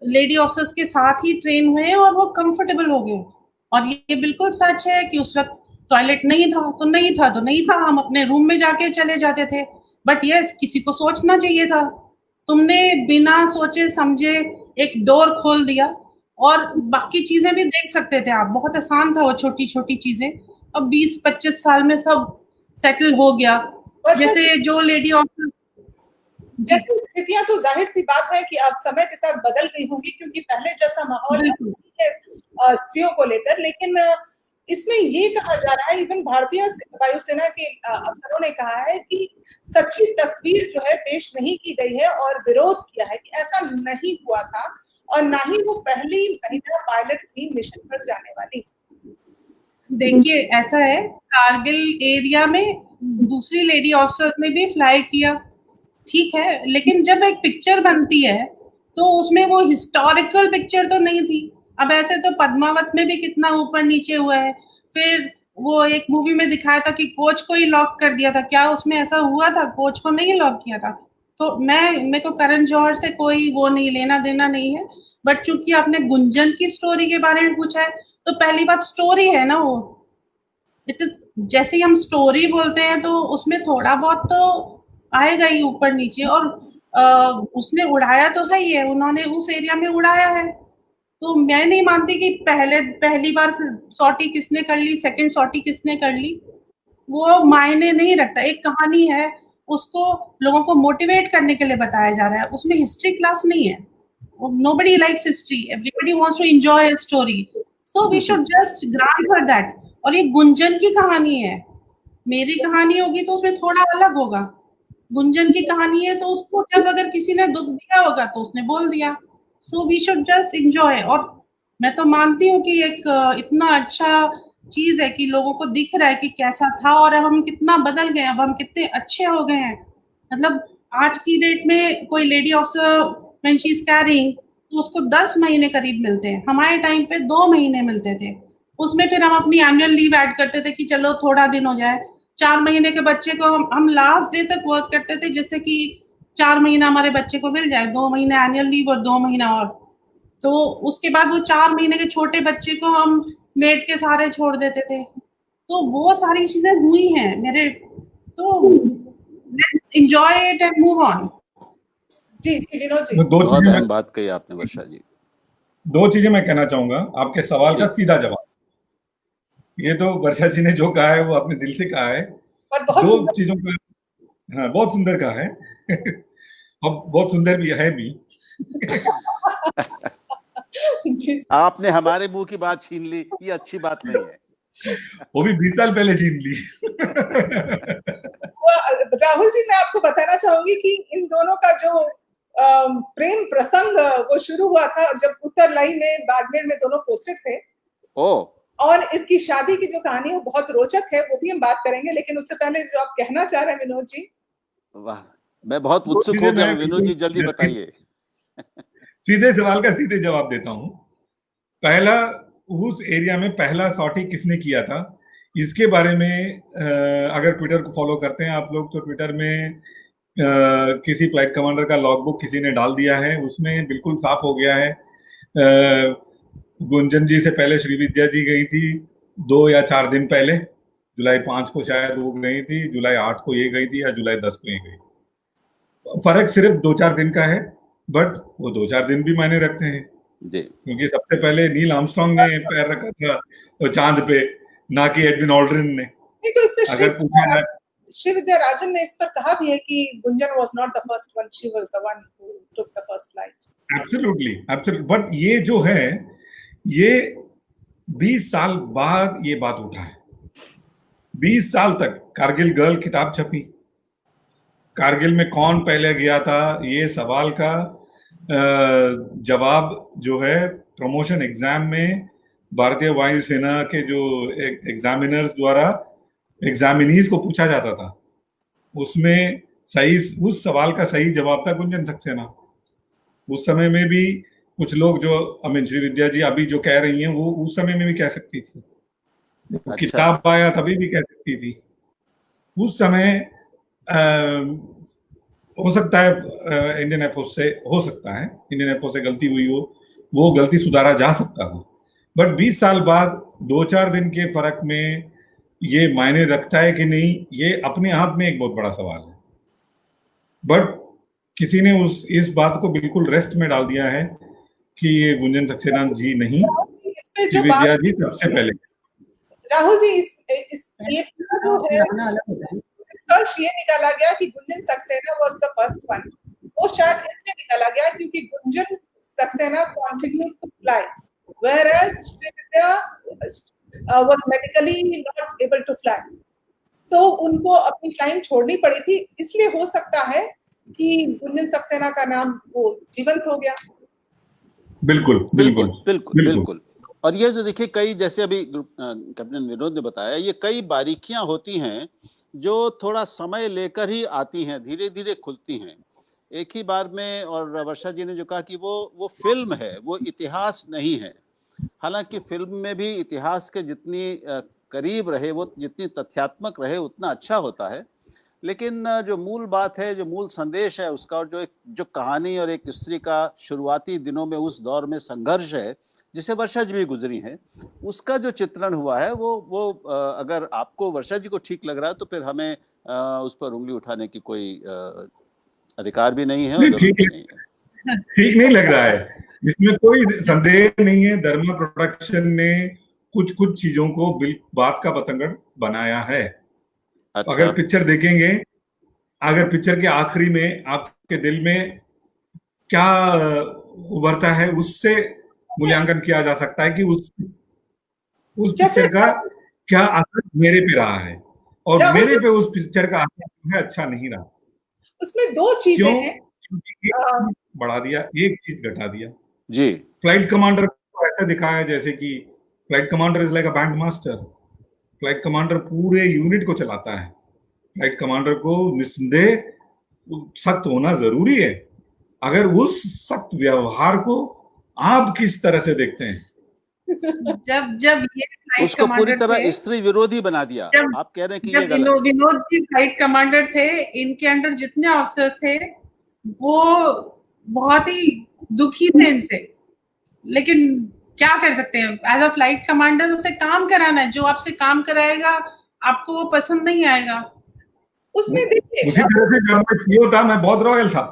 लेडी ऑफिसर्स के साथ ही ट्रेन हुए और वो कंफर्टेबल हो गए। और ये बिल्कुल सच है कि उस वक्त टॉयलेट नहीं था तो नहीं था तो नहीं था, हम अपने रूम में जाके चले जाते थे। बट यस, किसी को सोचना चाहिए था। तुमने बिना सोचे समझे एक डोर खोल दिया और बाकी चीजें भी देख सकते थे आप। बहुत आसान था वो छोटी छोटी चीजें। अब 20-25 साल में सब सेटल हो गया। वर्षा जैसे जी, जो लेडी ऑफिसर जैसी स्थितियां तो जाहिर सी बात है कि अब समय के साथ बदल गई होंगी, क्योंकि पहले जैसा माहौल बिल्कुल नहीं है स्त्रियों को लेकर। लेकिन इसमें ये कहा जा रहा है, इवन भारतीय वायुसेना के अफसरों ने कहा है कि सच्ची तस्वीर जो है पेश नहीं की गई है और विरोध किया है कि ऐसा नहीं हुआ था, और ना ही वो पहली महिला पायलट थी मिशन पर जाने वाली। देखिए, ऐसा है, कारगिल एरिया में दूसरी लेडी ऑफिसर्स ने भी फ्लाई किया, ठीक है, लेकिन जब एक पिक्चर बनती है तो उसमें वो हिस्टोरिकल पिक्चर तो नहीं थी। अब ऐसे तो पद्मावत में भी कितना ऊपर नीचे हुआ है। फिर वो एक मूवी में दिखाया था कि कोच को ही लॉक कर दिया था, क्या उसमें ऐसा हुआ था? कोच को नहीं लॉक किया था। तो मेरे को करण जौहर से कोई वो नहीं, लेना देना नहीं है। बट चूंकि आपने गुंजन की स्टोरी के बारे में पूछा है, तो पहली बात स्टोरी है ना वो, इट इज, जैसे ही हम स्टोरी बोलते हैं तो उसमें थोड़ा बहुत तो आएगा ही ऊपर नीचे। और उसने उड़ाया तो है ही है, उन्होंने उस एरिया में उड़ाया है। तो मैं नहीं मानती कि पहली बार सॉटी किसने कर ली, सेकंड सॉटी किसने कर ली, वो मायने नहीं रखता। एक कहानी है, उसको लोगों को मोटिवेट करने के लिए बताया जा रहा है, उसमें हिस्ट्री क्लास नहीं है। Nobody likes history, everybody wants to enjoy a story, so we should just grant her that। और ये गुंजन की कहानी है, मेरी कहानी होगी तो उसमें थोड़ा अलग होगा। गुंजन की कहानी है तो उसको जब अगर किसी ने दुख दिया होगा तो उसने बोल दिया। So we should just enjoy. और मैं तो मानती हूँ कि एक इतना अच्छा चीज है कि लोगों को दिख रहा है कि कैसा था और अब हम कितना बदल गए, अब हम कितने अच्छे हो गए हैं। मतलब आज की डेट में कोई lady officer when she is carrying तो उसको 10 महीने करीब मिलते हैं, हमारे टाइम पे 2 महीने मिलते थे। उसमें फिर हम अपनी एनुअल लीव ऐड करते थे कि चलो थोड़ा दिन हो जाए। 4 महीने के बच्चे को हम लास्ट डे तक वर्क करते थे, जैसे कि 4 महीना हमारे बच्चे को मिल जाए, 2 महीने एनुअल लीव और 2 महीना और। तो उसके बाद वो 4 महीने के छोटे बच्चे को हम मेड के सहारे छोड़ देते थे। तो वो सारी चीजें हुई हैं मेरे, तो let's enjoy it and move on. जी जी विनोद जी, बहुत अहम बात कही आपने वर्षा जी। 2 चीजें मैं कहना चाहूंगा आपके सवाल का सीधा जवाब। ये तो वर्षा जी ने जो कहा है वो अपने दिल से कहा है। पर बहुत 2 चीजों का, हाँ बहुत सुंदर कहा है और बहुत सुंदर भी है भी जी, आपने हमारे मुंह की बात छीन ली, ये अच्छी बात नहीं है। वो भी 20 साल पहले छीन ली राहुल जी, मैं आपको बताना चाहूंगी कि इन दोनों का जो प्रेम प्रसंग वो शुरू हुआ था जब उत्तर लाई में बाड़मेर में दोनों पोस्टेड थे। और इनकी शादी की जो कहानी है वो बहुत रोचक है, वो भी हम बात करेंगे। लेकिन उससे पहले जो आप कहना चाह रहे हैं विनोद जी। वाह, मैं बहुत उत्सुक हो गया। विनोद जी जल्दी बताइए। सीधे सवाल का सीधे जवाब देता हूं। पहला, उस एरिया में पहला सॉटी किसने किया था, इसके बारे में अगर ट्विटर को फॉलो करते हैं आप लोग तो ट्विटर में किसी फ्लाइट कमांडर का लॉगबुक किसी ने डाल दिया है, उसमें बिल्कुल साफ हो गया है। गुंजन जी से पहले श्रीविद्या जी गई थी 2 या 4 दिन पहले, जुलाई 5 को शायद वो गई थी, जुलाई 8 को ये गई थी या जुलाई 10 को ये गई थी। फर्क सिर्फ 2-4 दिन का है, बट वो 2-4 दिन भी मायने रखते हैं, जी क्योंकि सबसे पहले नील आर्मस्ट्रांग ने पैर रखा था चांद पे, ना कि एडविन ऑल्ड्रिन ने। नहीं तो इसमें अगर पूछा जाए, श्रीविद्या राजन ने इस पर कहा भी है कि Gunjan was not the first one, she was the one who took the first flight. Absolutely, but ये जो है, ये 20 साल बाद ये बात उठा है। 20 साल तक कारगिल गर्ल किताब छपी, कारगिल में कौन पहले गया था, ये सवाल का जवाब जो है प्रमोशन एग्जाम में भारतीय वायुसेना के जो एग्जामिनर्स द्वारा एग्जामिनीज को पूछा जाता था, उसमें उस सवाल का सही जवाब था गुंजन सक्सेना। उस समय में भी कुछ लोग जो श्रीविद्या जी अभी जो कह रही हैं, वो उस समय में भी कह सकती थी। अच्छा। किताब आया तभी भी कह सकती थी। उस समय हो सकता है इंडियन एयरफोर्स से, हो सकता है इंडियन एयरफोर्स से गलती हुई हो, वो गलती सुधारा जा सकता था, बट 20 साल बाद 2-4 दिन के फर्क में ये मायने रखता है कि नहीं, ये अपने आप में एक बहुत बड़ा सवाल है। बट किसी ने इस बात को बिल्कुल रेस्ट में डाल दिया है कि ये गुंजन सक्सेना जी नहीं, श्रीविद्या जी सबसे पहले। राहुल जी, इस ये जो है निष्कर्ष ये निकाला गया कि Gunjan Saksena was the first one, वो शायद इसलिए निकाला गया क्योंकि Gunjan Saksena continued to fly whereas Sreevidya was medically not able to fly, तो उनको अपनी फ्लाइंग छोड़नी पड़ी थी। इसलिए हो सकता है कि गुंजन सक्सेना का नाम वो जीवंत हो गया। बिल्कुल बिल्कुल बिल्कुल बिल्कुल। और ये जो देखिए, कई जैसे अभी कैप्टन विनोद ने बताया, ये कई बारीकियां होती हैं जो थोड़ा समय लेकर ही आती हैं, धीरे धीरे खुलती हैं एक ही बार में। और वर्षा जी ने जो कहा कि वो फिल्म है, वो इतिहास नहीं है। हालांकि फिल्म में भी इतिहास के जितनी करीब रहे, वो जितनी तथ्यात्मक रहे, उतना अच्छा होता है। लेकिन जो मूल बात है, जो मूल संदेश है उसका, और जो कहानी और एक स्त्री का शुरुआती दिनों में उस दौर में संघर्ष है जिसे वर्षा जी भी गुजरी हैं, उसका जो चित्रण हुआ है, वो अगर आपको वर्षा जी को ठीक लग रहा है तो फिर हमें उस पर उंगली उठाने की कोई अधिकार भी नहीं है, ठीक नहीं लग रहा है, इसमें कोई संदेह नहीं है। धर्मा प्रोडक्शन ने कुछ चीजों को बात का बतंगड़ बनाया है। अच्छा। अगर पिक्चर देखेंगे, अगर पिक्चर के आखिरी में आपके दिल में क्या उभरता है, उससे मूल्यांकन किया जा सकता है कि उस पिक्चर का क्या असर मेरे पे रहा है, और मेरे पे उस पिक्चर का असर है अच्छा नहीं रहा। उसमें दो चीजें हैं, एक बढ़ा दिया, एक चीज घटा दिया जी। फ्लाइट कमांडर को ऐसा दिखाया जैसे कि flight commander is like a band master. Flight commander पूरे यूनिट को चलाता है। फ्लाइट कमांडर को निस्संदेह सख्त होना जरूरी है। अगर उस सख्त व्यवहार को आप किस तरह से देखते हैं? जब ये फ्लाइट उसको पूरी तरह स्त्री विरोधी बना दिया। आप कह रहे हैं कि ये गलत है। विनोद जी फ्लाइट कमांडर थे, इनके अंडर जितने ऑफिसर्स थे वो बहुत ही दुखी थे इनसे, लेकिन क्या कर सकते हैं, एज अ फ्लाइट कमांडर उसे काम कराना है। जो आपसे काम कराएगा आपको वो पसंद नहीं आएगा। उसमें देखिए, उसी तरह से जब मैं सीईओ था, मैं बहुत रॉयल था।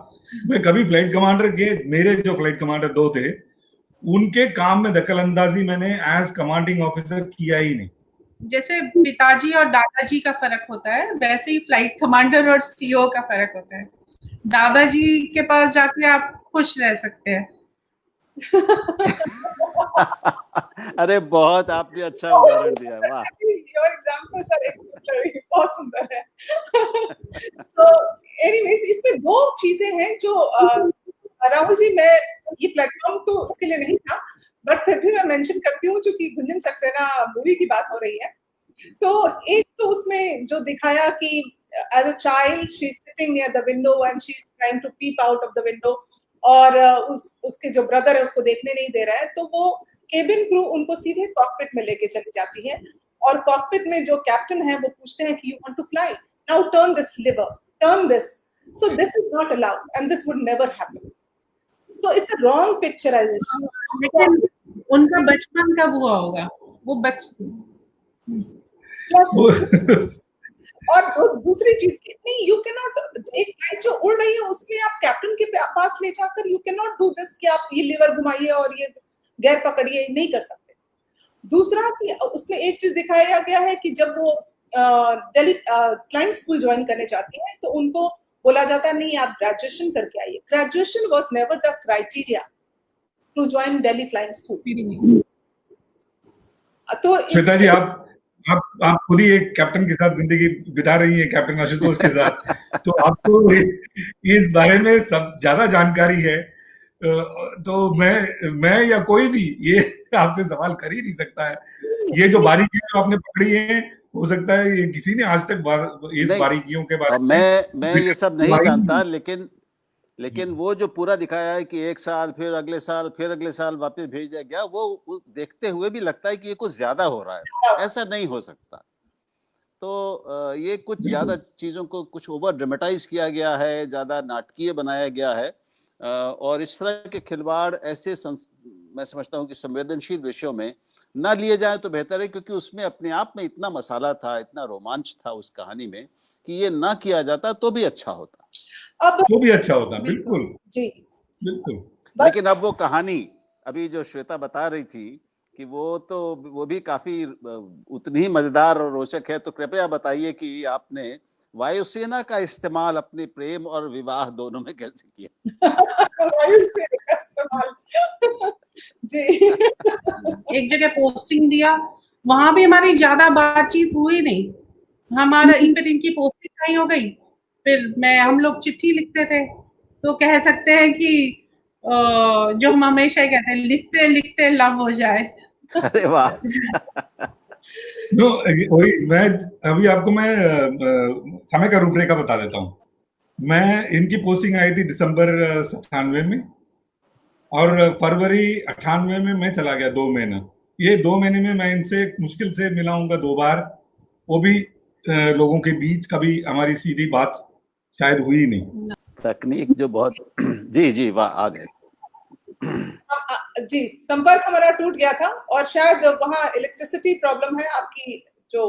मैं कभी फ्लाइट कमांडर के, मेरे जो फ्लाइट कमांडर 2 थे, उनके काम में दखलंदाजी मैंने एज कमांडिंग ऑफिसर किया ही नहीं। जैसे पिताजी और दादाजी का फर्क होता है, वैसे ही फ्लाइट कमांडर और सीईओ का फर्क होता है। दादाजी के पास जाके आप खुश रह सकते हैं। अरे बहुत आपने अच्छा उदाहरण दिया, वाह। योर एग्जांपल सर बहुत सुंदर है। सो एनीवेज, इसमें दो चीजें हैं जो राहुल जी, मैं ये प्लेटफॉर्म तो उसके लिए नहीं था, बट फिर भी मैं मेंशन करती हूँ क्योंकि गुंजन सक्सेना मूवी की बात हो रही है। तो एक तो उसमें जो दिखाया कि as a child she is sitting near the window and she is trying to peep out of the window, और उसके जो ब्रदर है उसको देखने नहीं दे रहा है, तो वो केबिन क्रू उनको सीधे कॉकपिट में लेके चली जाती है, और कॉकपिट में जो कैप्टन है वो पूछते हैं कि you want to fly, now turn this lever, turn this, so this is not allowed and this would never happen. So it's a wrong picturisation. लेकिन उनका बचपन कब हुआ होगा? वो और दूसरी चीज नहीं, यू कैन नॉट, एक फ्लाइट जो उड़ रही है उसमें आप कैप्टन के पास ले जाकर you can not do this कि आप ये लीवर घुमाइए और ये गैर पकड़िए, नहीं कर सकते। दूसरा कि उसमें एक चीज दिखाया गया है कि जब वो दिल्ली फ्लाइंग स्कूल ज्वाइन करने चाहती हैं तो उनको बोला जाता है नहीं आप ग्रेजुएशन करके आइए। Graduation was never the criteria to join Delhi flying school. तो श्वेता जी, आप खुद ही एक कैप्टन के साथ जिंदगी बिता रही हैं, कैप्टन आशुतोष के साथ, तो आपको इस बारे में सब ज्यादा जानकारी है। तो मैं या कोई भी ये आपसे सवाल कर ही नहीं सकता है। ये जो बारीकियां जो आपने पकड़ी हैं, हो सकता है ये किसी ने आज तक इस बारीकियों के बारे में मैं ये सब नहीं जानता, लेकिन वो जो पूरा दिखाया है कि एक साल फिर अगले साल वापस भेज दिया गया, वो देखते हुए भी लगता है कि ये कुछ ज्यादा हो रहा है। ऐसा नहीं हो सकता। तो ये कुछ ज्यादा चीजों को कुछ ओवर ड्रामेटाइज किया गया है, ज्यादा नाटकीय बनाया गया है। और इस तरह के खिलवाड़ ऐसे मैं समझता हूँ कि संवेदनशील विषयों में ना लिए जाए तो बेहतर है, क्योंकि उसमें अपने आप में इतना मसाला था, इतना रोमांच था उस कहानी में कि ये ना किया जाता तो भी अच्छा होता। तो भी अच्छा होता, बिल्कुल जी, बिल्कुल। लेकिन अब वो कहानी अभी जो श्वेता बता रही थी कि वो भी काफी उतनी ही मजेदार और रोचक है। तो कृपया बताइए कि आपने वायुसेना का इस्तेमाल अपने प्रेम और विवाह दोनों में कैसे किया? वायुसेना का इस्तेमाल जी। एक जगह पोस्टिंग दिया, वहां भी हमारी ज्यादा बातचीत हुई नहीं। हमारा फिर इनकी पोस्टिंग नहीं हो गई, फिर हम लोग चिट्ठी लिखते थे। तो कह सकते हैं कि जो हम हमेशा ही कहते हैं, लिखते लिखते लव हो जाए। अरे वाह। वही मैं अभी आपको समय का रूपरेखा बता देता हूँ। मैं इनकी पोस्टिंग आई थी दिसंबर 97 में, और फरवरी 98 में मैं चला गया 2 महीना। ये 2 महीने में मैं इनसे मुश्किल से मिला हूँगा 2 बार, वो भी लोगों के बीच। कभी हमारी सीधी बात शायद हुई नहीं। तकनीक जो बहुत जी वाह, आ गए जी। संपर्क हमारा टूट गया था और शायद वहाँ इलेक्ट्रिसिटी प्रॉब्लम है आपकी। जो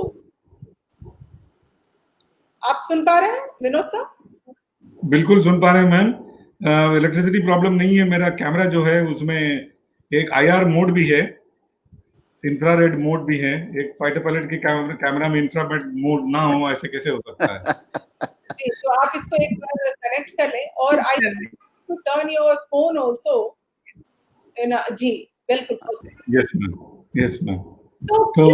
आप सुन पा रहे हैं विनोद साहब? बिल्कुल सुन पा रहे हैं मैम। इलेक्ट्रिसिटी प्रॉब्लम नहीं है। मेरा कैमरा जो है उसमें एक IR मोड भी है, इंफ्रारेड मोड भी है। एक फाइटर पायलट के कैमरा में इंफ्रारेड मोड ना हो, ऐसे कैसे हो सकता है? जी, तो आप इसको एक बार कनेक्ट कर लें। और I to turn your phone also जी, बिल्कुल। Yes ma'am. तो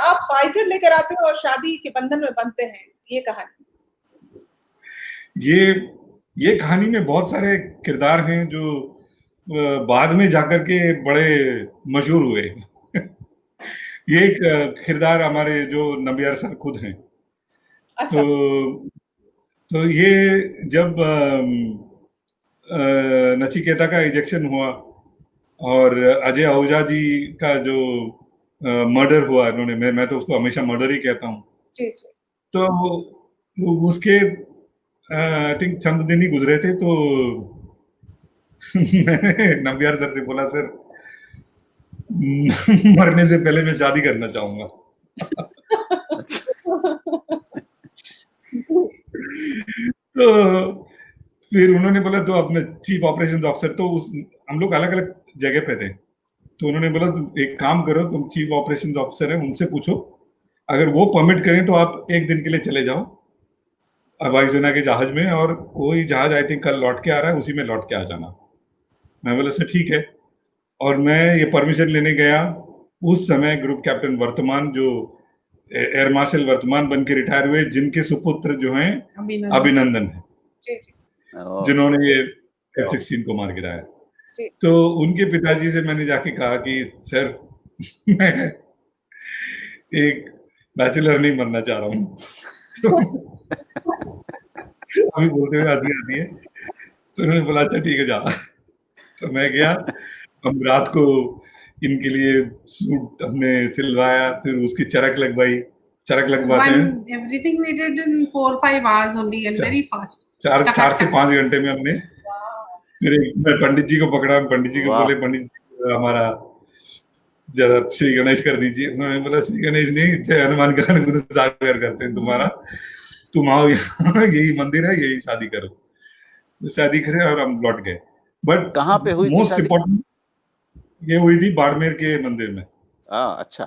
आप फाइटर लेकर आते हो और शादी के बंधन में बंधते हैं, ये कहानी। ये कहानी में बहुत सारे किरदार हैं जो बाद में जाकर के बड़े मशहूर हुए। ये एक किरदार हमारे जो नबियार सर खुद हैं। अच्छा। तो ये जब नचिकेता का इजेक्शन हुआ और अजय आहूजा जी का जो मर्डर हुआ, इन्होंने, मैं तो उसको हमेशा मर्डर ही कहता हूँ। जी। तो उसके आई थिंक चंद दिन ही गुजरे थे, तो मैंने नबियार सर से बोला, सर मरने से पहले मैं शादी करना चाहूंगा। तो फिर उन्होंने बोला तो अपने चीफ ऑपरेशंस ऑफिसर, तो हम लोग अलग अलग जगह पे थे, तो उन्होंने बोला तुम एक काम करो, तुम चीफ ऑपरेशंस ऑफिसर हैं, उनसे पूछो, अगर वो परमिट करें तो आप 1 दिन के लिए चले जाओ वायुसेना के जहाज में, और कोई जहाज आई थिंक कल लौट के आ रहा है, उसी में लौट के आ जाना। मैं बोला सर ठीक है। और मैं ये परमिशन लेने गया। उस समय ग्रुप कैप्टन वर्तमान, जो एयर मार्शल वर्तमान बन के रिटायर हुए, जिनके सुपुत्र जो हैं अभिनंदन है, जिन्होंने ये F-16 को मार गिराया। तो उनके पिताजी से मैंने जाके कहा कि सर मैं एक बैचलर नहीं बनना चाह रहा हूँ। तो अभी बोलते हुए हंसी आती है। तो उन्होंने बोला अच्छा ठीक है जा। तो मैं गया, हम रात को इनके लिए सूट हमने सिलवाया, फिर उसकी चरक लगवाते हैं। Everything we did in 4-5 hours only and very fast. 4 से 5 घंटे में हमने। फिर मैं पंडित जी को पकड़ा, पंडित जी को बोले, पंडित जी हमारा जरा श्री गणेश कर दीजिए। मैं बोला श्री गणेश नहीं, जय हनुमान का गुरु सागर करते हैं तुम्हारा, तुम आओ यहाँ, यही मंदिर है, यही शादी करो। तो शादी करे और हम लौट गए। बट कहाँ पे हुई थी मोस्ट शादी? इम्पोर्टेंट ये हुई थी बाड़मेर के मंदिर में। अच्छा।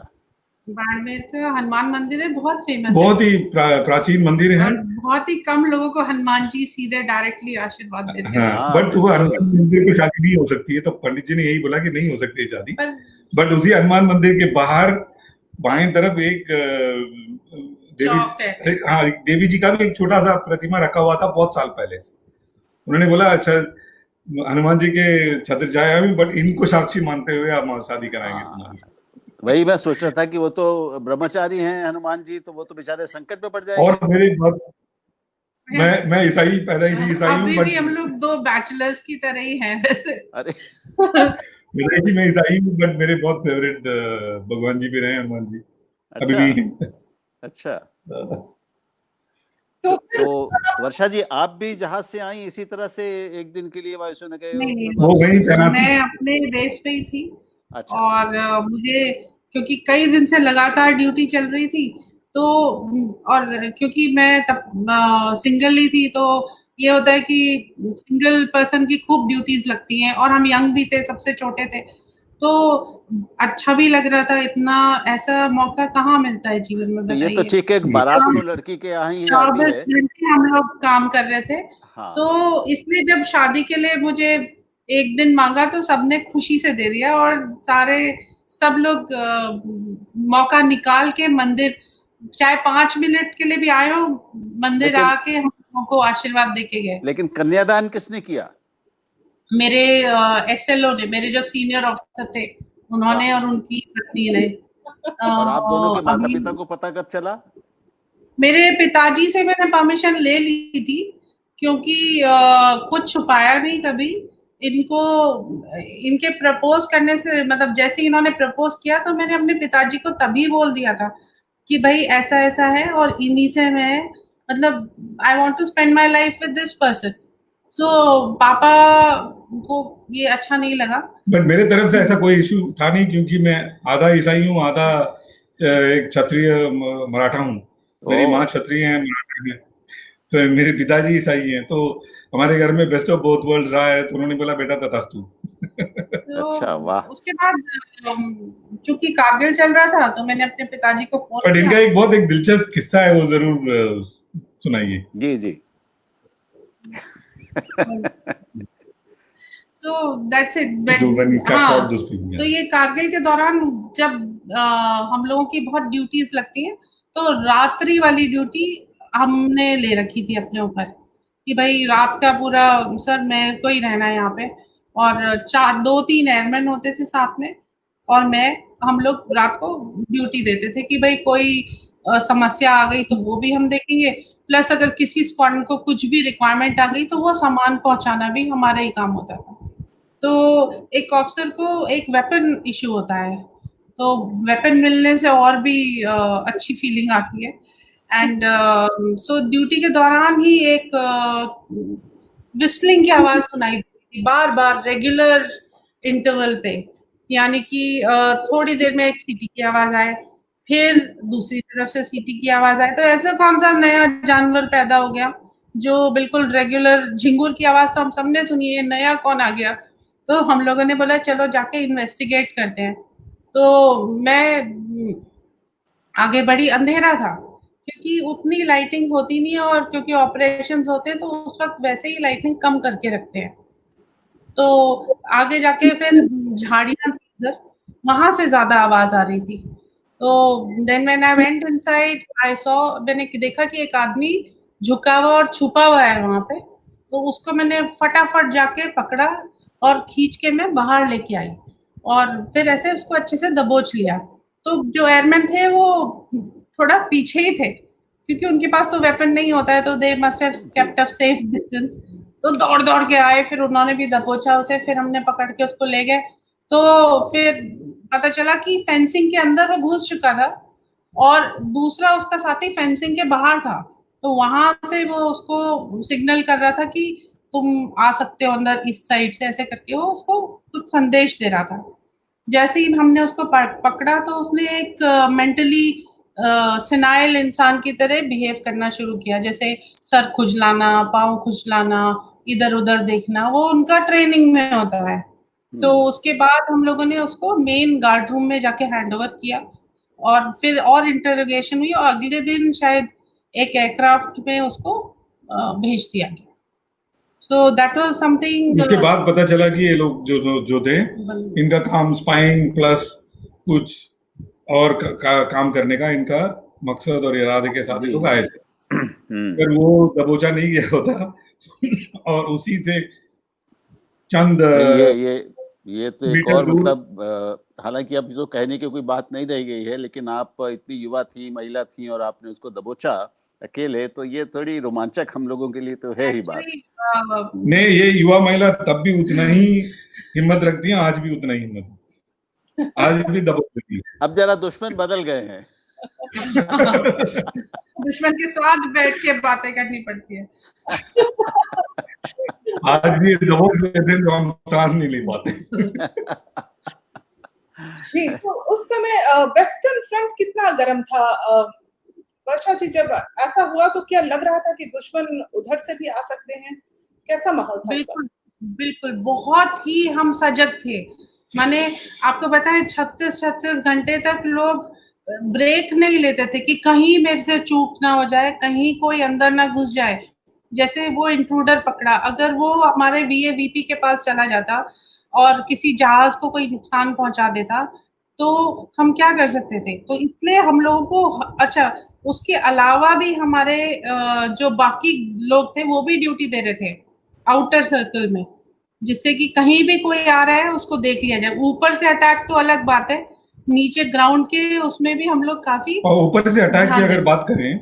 बाड़मेर का हनुमान मंदिर है, बहुत फेमस बहुत है ही प्राचीन मंदिर है। और बहुत ही कम लोगों को हनुमान जी सीधे डायरेक्टली आशीर्वाद देते हैं। हाँ, बट वो हनुमान मंदिर पे शादी नहीं हो सकती है, तो पंडित जी ने यही बोला कि नहीं हो सकती है शादी। बट उसी हनुमान मंदिर के बाहर बाएं तरफ एक देवी जी का भी एक छोटा सा प्रतिमा रखा हुआ था बहुत साल पहले। उन्होंने बोला अच्छा हनुमान जी के छत्र छाया में, बट इनको साक्षी मानते हुए आप शादी कराएंगे तुम्हारी। वही मैं सोच रहा था कि वो तो ब्रह्मचारी हैं हनुमान जी, तो वो तो बेचारे संकट में पड़ जाएंगे। और मेरे मैं ईसाई, पैदाइशी ईसाई हूँ, अभी भी हम लोग दो बैचलर्स की तरह ही हैं वैसे। अरे मैं ईसाई हूँ, बट मेरे बहुत फेवरेट भगवान जी भी रहे हनुमान जी। अभी भी। अच्छा। तो वर्षा जी, आप भी जहाज से आई इसी तरह से एक दिन के लिए वायुसेना गए? नहीं, वो वही मैं अपने बेस पे ही थी। अच्छा। और मुझे क्योंकि कई दिन से लगातार ड्यूटी चल रही थी, तो और क्योंकि मैं तब सिंगल ही थी, तो ये होता है कि सिंगल पर्सन की खूब ड्यूटीज लगती हैं, और हम यंग भी थे, सबसे छोटे थे, तो अच्छा भी लग रहा था। इतना ऐसा मौका कहाँ मिलता है जीवन में, तो ये तो ठीक है, बारात तो लड़की के यहाँ ही आती है। 24 घंटे हम लोग काम कर रहे थे। हाँ। तो इसलिए जब शादी के लिए मुझे एक दिन मांगा तो सबने खुशी से दे दिया, और सब लोग मौका निकाल के मंदिर, चाहे 5 मिनट के लिए भी आए हो, मंदिर आके हमको आशीर्वाद देके गए। लेकिन कन्यादान किसने किया? मेरे SLO ने, मेरे जो सीनियर ऑफिसर थे उन्होंने, और उनकी पत्नी ने। और आप दोनों के माता पिता को पता कब चला? मेरे पिताजी से मैंने परमिशन ले ली थी, क्योंकि कुछ छुपाया नहीं कभी। इनके प्रपोज करने से, मतलब जैसे इन्होंने प्रपोज किया, तो मैंने अपने पिताजी को तभी बोल दिया था कि भाई ऐसा ऐसा है, और इन्हीं से मैं, मतलब I want to spend my life with this person. So पापा को ये अच्छा नहीं लगा। बट मेरे तरफ से ऐसा कोई इशू था नहीं, क्योंकि मैं आधा ईसाई हूँ, आधा एक क्षत्रिय मराठा हूँ। मेरी माँ क्षत्रिय है, मराठा है, तो मेरे पिताजी ईसाई हैं। तो हमारे घर में बेस्ट ऑफ बोथ वर्ल्ड्स रहा है, तो उन्होंने बोला बेटा तथास्तु। अच्छा, वाह। उसके बाद चूंकि कारगिल चल रहा था, तो मैंने अपने पिताजी को फोन किया। इनका एक बहुत दिलचस्प किस्सा है, वो जरूर सुनाइए। जी। So that's it. हाँ, तो ये कारगिल के दौरान जब हम लोगों की बहुत ड्यूटीज लगती हैं, तो रात्रि वाली ड्यूटी हमने ले रखी थी अपने ऊपर कि भाई रात का पूरा, सर मैं कोई रहना है यहाँ पे, और 2-3 एयरमैन होते थे साथ में, और हम लोग रात को ड्यूटी देते थे कि भाई कोई समस्या आ गई तो वो भी हम देखेंगे, प्लस अगर किसी स्क्वाड्रन को कुछ भी रिक्वायरमेंट आ गई तो वो सामान पहुंचाना भी हमारा ही काम होता था। तो एक ऑफिसर को एक वेपन इशू होता है, तो वेपन मिलने से और भी अच्छी फीलिंग आती है। एंड सो ड्यूटी के दौरान ही एक विस्लिंग की आवाज सुनाई देती थी बार रेगुलर इंटरवल पे, यानी कि थोड़ी देर में एक सीटी की आवाज आए, फिर दूसरी तरफ से सीटी की आवाज आए। तो ऐसा कौन सा नया जानवर पैदा हो गया जो बिल्कुल रेगुलर, झिंगुर की आवाज तो हम सबने सुनी है, नया कौन आ गया? तो हम लोगों ने बोला चलो जाके इन्वेस्टिगेट करते हैं। तो मैं आगे बढ़ी, अंधेरा था क्योंकि उतनी लाइटिंग होती नहीं है, और क्योंकि ऑपरेशंस होते हैं तो उस वक्त वैसे ही लाइटिंग कम करके रखते हैं। तो आगे जाके फिर झाड़ियां थी इधर, वहां से ज्यादा आवाज आ रही थी। तो then when I went inside I saw, मैंने देखा कि एक आदमी झुका हुआ और छुपा हुआ है वहां पे। तो उसको मैंने फटाफट जाके पकड़ा और खींच के मैं बाहर लेके आई, और फिर ऐसे उसको अच्छे से दबोच लिया। तो जो एयरमैन थे वो थोड़ा पीछे ही थे, क्योंकि उनके पास तो वेपन नहीं होता है, तो they must have kept a safe distance. तो दौड़ के आए, फिर उन्होंने भी दबोचा उसे, फिर हमने पकड़ के उसको ले गए। तो फिर पता चला कि फेंसिंग के अंदर वो घुस चुका था, और दूसरा उसका साथी फेंसिंग के बाहर था। तो वहां से वो उसको सिग्नल कर रहा था कि तुम आ सकते हो अंदर इस साइड से, ऐसे करके वो उसको कुछ संदेश दे रहा था। जैसे ही हमने उसको पकड़ा तो उसने एक मेंटली सिनाइल इंसान की तरह बिहेव करना शुरू किया, जैसे सर खुजलाना, पाँव खुजलाना, इधर उधर देखना, वो उनका ट्रेनिंग में होता है। तो उसके बाद हम लोगों ने उसको मेन गार्ड रूम में जाके हैंड ओवर किया और फिर और इंटरोगेशन हुई और अगले दिन शायद एक एयरक्राफ्ट में उसको भेज दिया गया। So that was something. उसके बाद पता चला कि ये लोग जो थे इनका काम स्पाइंग प्लस कुछ और काम करने का इनका मकसद और इरादे के साथ लोग आए थे। फिर वो दबोचा नहीं गया होता और उसी से चंद ये तो एक और मतलब हालांकि अब जो कहने की कोई बात नहीं रह गई है, लेकिन आप इतनी युवा थी, महिला थी और आपने उसको दबोचा अकेले, तो ये थोड़ी रोमांचक हम लोगों के लिए तो है ही बात। नहीं, ये युवा महिला तब भी उतना ही हिम्मत रखती है, आज भी उतना ही हिम्मत, आज भी दबोच देती है। अब जरा दुश्मन बदल गए हैं। दुश्मन के साथ बैठ के बातें करनी पड़ती है। आज भी दबोच लेते हैं तो हम सांस नहीं ले पाते। जी, तो उस समय वेस्टर्न फ्रंट कितना गर्म था? वर्षा जी, जब ऐसा हुआ तो क्या लग रहा था कि दुश्मन उधर से भी आ सकते हैं? कैसा माहौल था? बिल्कुल बिल्कुल, बहुत ही हम सजग थे। माने आपको पता है 36 घंटे तक लोग ब्रेक नहीं लेते थे कि कहीं मेरे से चूक ना हो जाए, कहीं कोई अंदर ना घुस जाए। जैसे वो इंट्रूडर पकड़ा, अगर वो हमारे वीपी के पास चला जाता और किसी जहाज को कोई नुकसान पहुंचा देता तो हम क्या कर सकते थे? तो इसलिए हम लोगों को, अच्छा उसके अलावा भी हमारे जो बाकी लोग थे वो भी ड्यूटी दे रहे थे आउटर सर्कल में, जिससे कि कहीं भी कोई आ रहा है उसको देख लिया जाए। ऊपर से अटैक तो अलग बात है, नीचे ग्राउंड के उसमें भी हम लोग काफी, और ऊपर से अटैक की अगर बात करें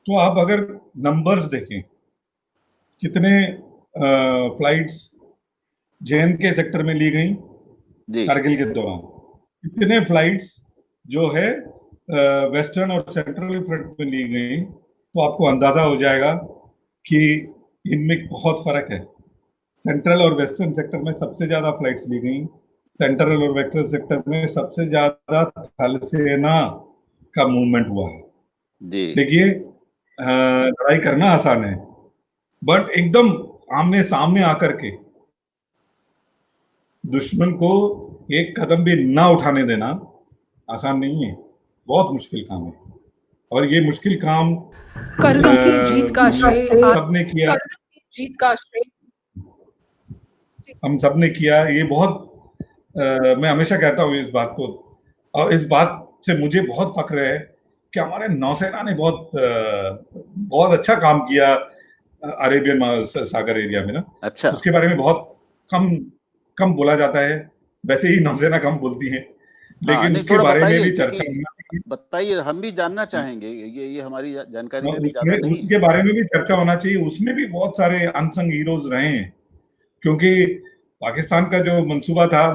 तो आप अगर नंबर्स देखें कितने फ्लाइट्स JNK सेक्टर में ली गई कारगिल के दौरान, कितने फ्लाइट्स जो है वेस्टर्न और सेंट्रल फ्रंट में ली गई, तो आपको अंदाजा हो जाएगा कि इनमें बहुत फर्क है। सेंट्रल और वेस्टर्न सेक्टर में सबसे ज्यादा फ्लाइट्स ली गई, सेंट्रल और वेस्टर्न सेक्टर में सबसे ज्यादा थल सेना का मूवमेंट हुआ है। देखिए, लड़ाई करना आसान है, बट एकदम आमने सामने आकर के दुश्मन को एक कदम भी ना उठाने देना आसान नहीं है, बहुत मुश्किल काम है। और ये मुश्किल काम करगिल की जीत का श्रेय सबने किया, हम सबने किया। ये बहुत मैं हमेशा कहता हूँ इस बात को, और इस बात से मुझे बहुत फख्र है कि हमारे नौसेना ने बहुत अच्छा काम किया अरेबियन सागर एरिया में ना। अच्छा, उसके बारे में बहुत कम बोला जाता है, वैसे ही नौसेना कम बोलती है, लेकिन उसके बारे में भी चर्चा होना चाहिए। बताइए, हम भी जानना चाहेंगे, ये हमारी जानकारी में भी ज्यादा नहीं है। उसके बारे में भी चर्चा होना चाहिए। उसमें भी बहुत सारे अनसंग हीरोज रहे हैं, क्योंकि पाकिस्तान का जो मंसूबा था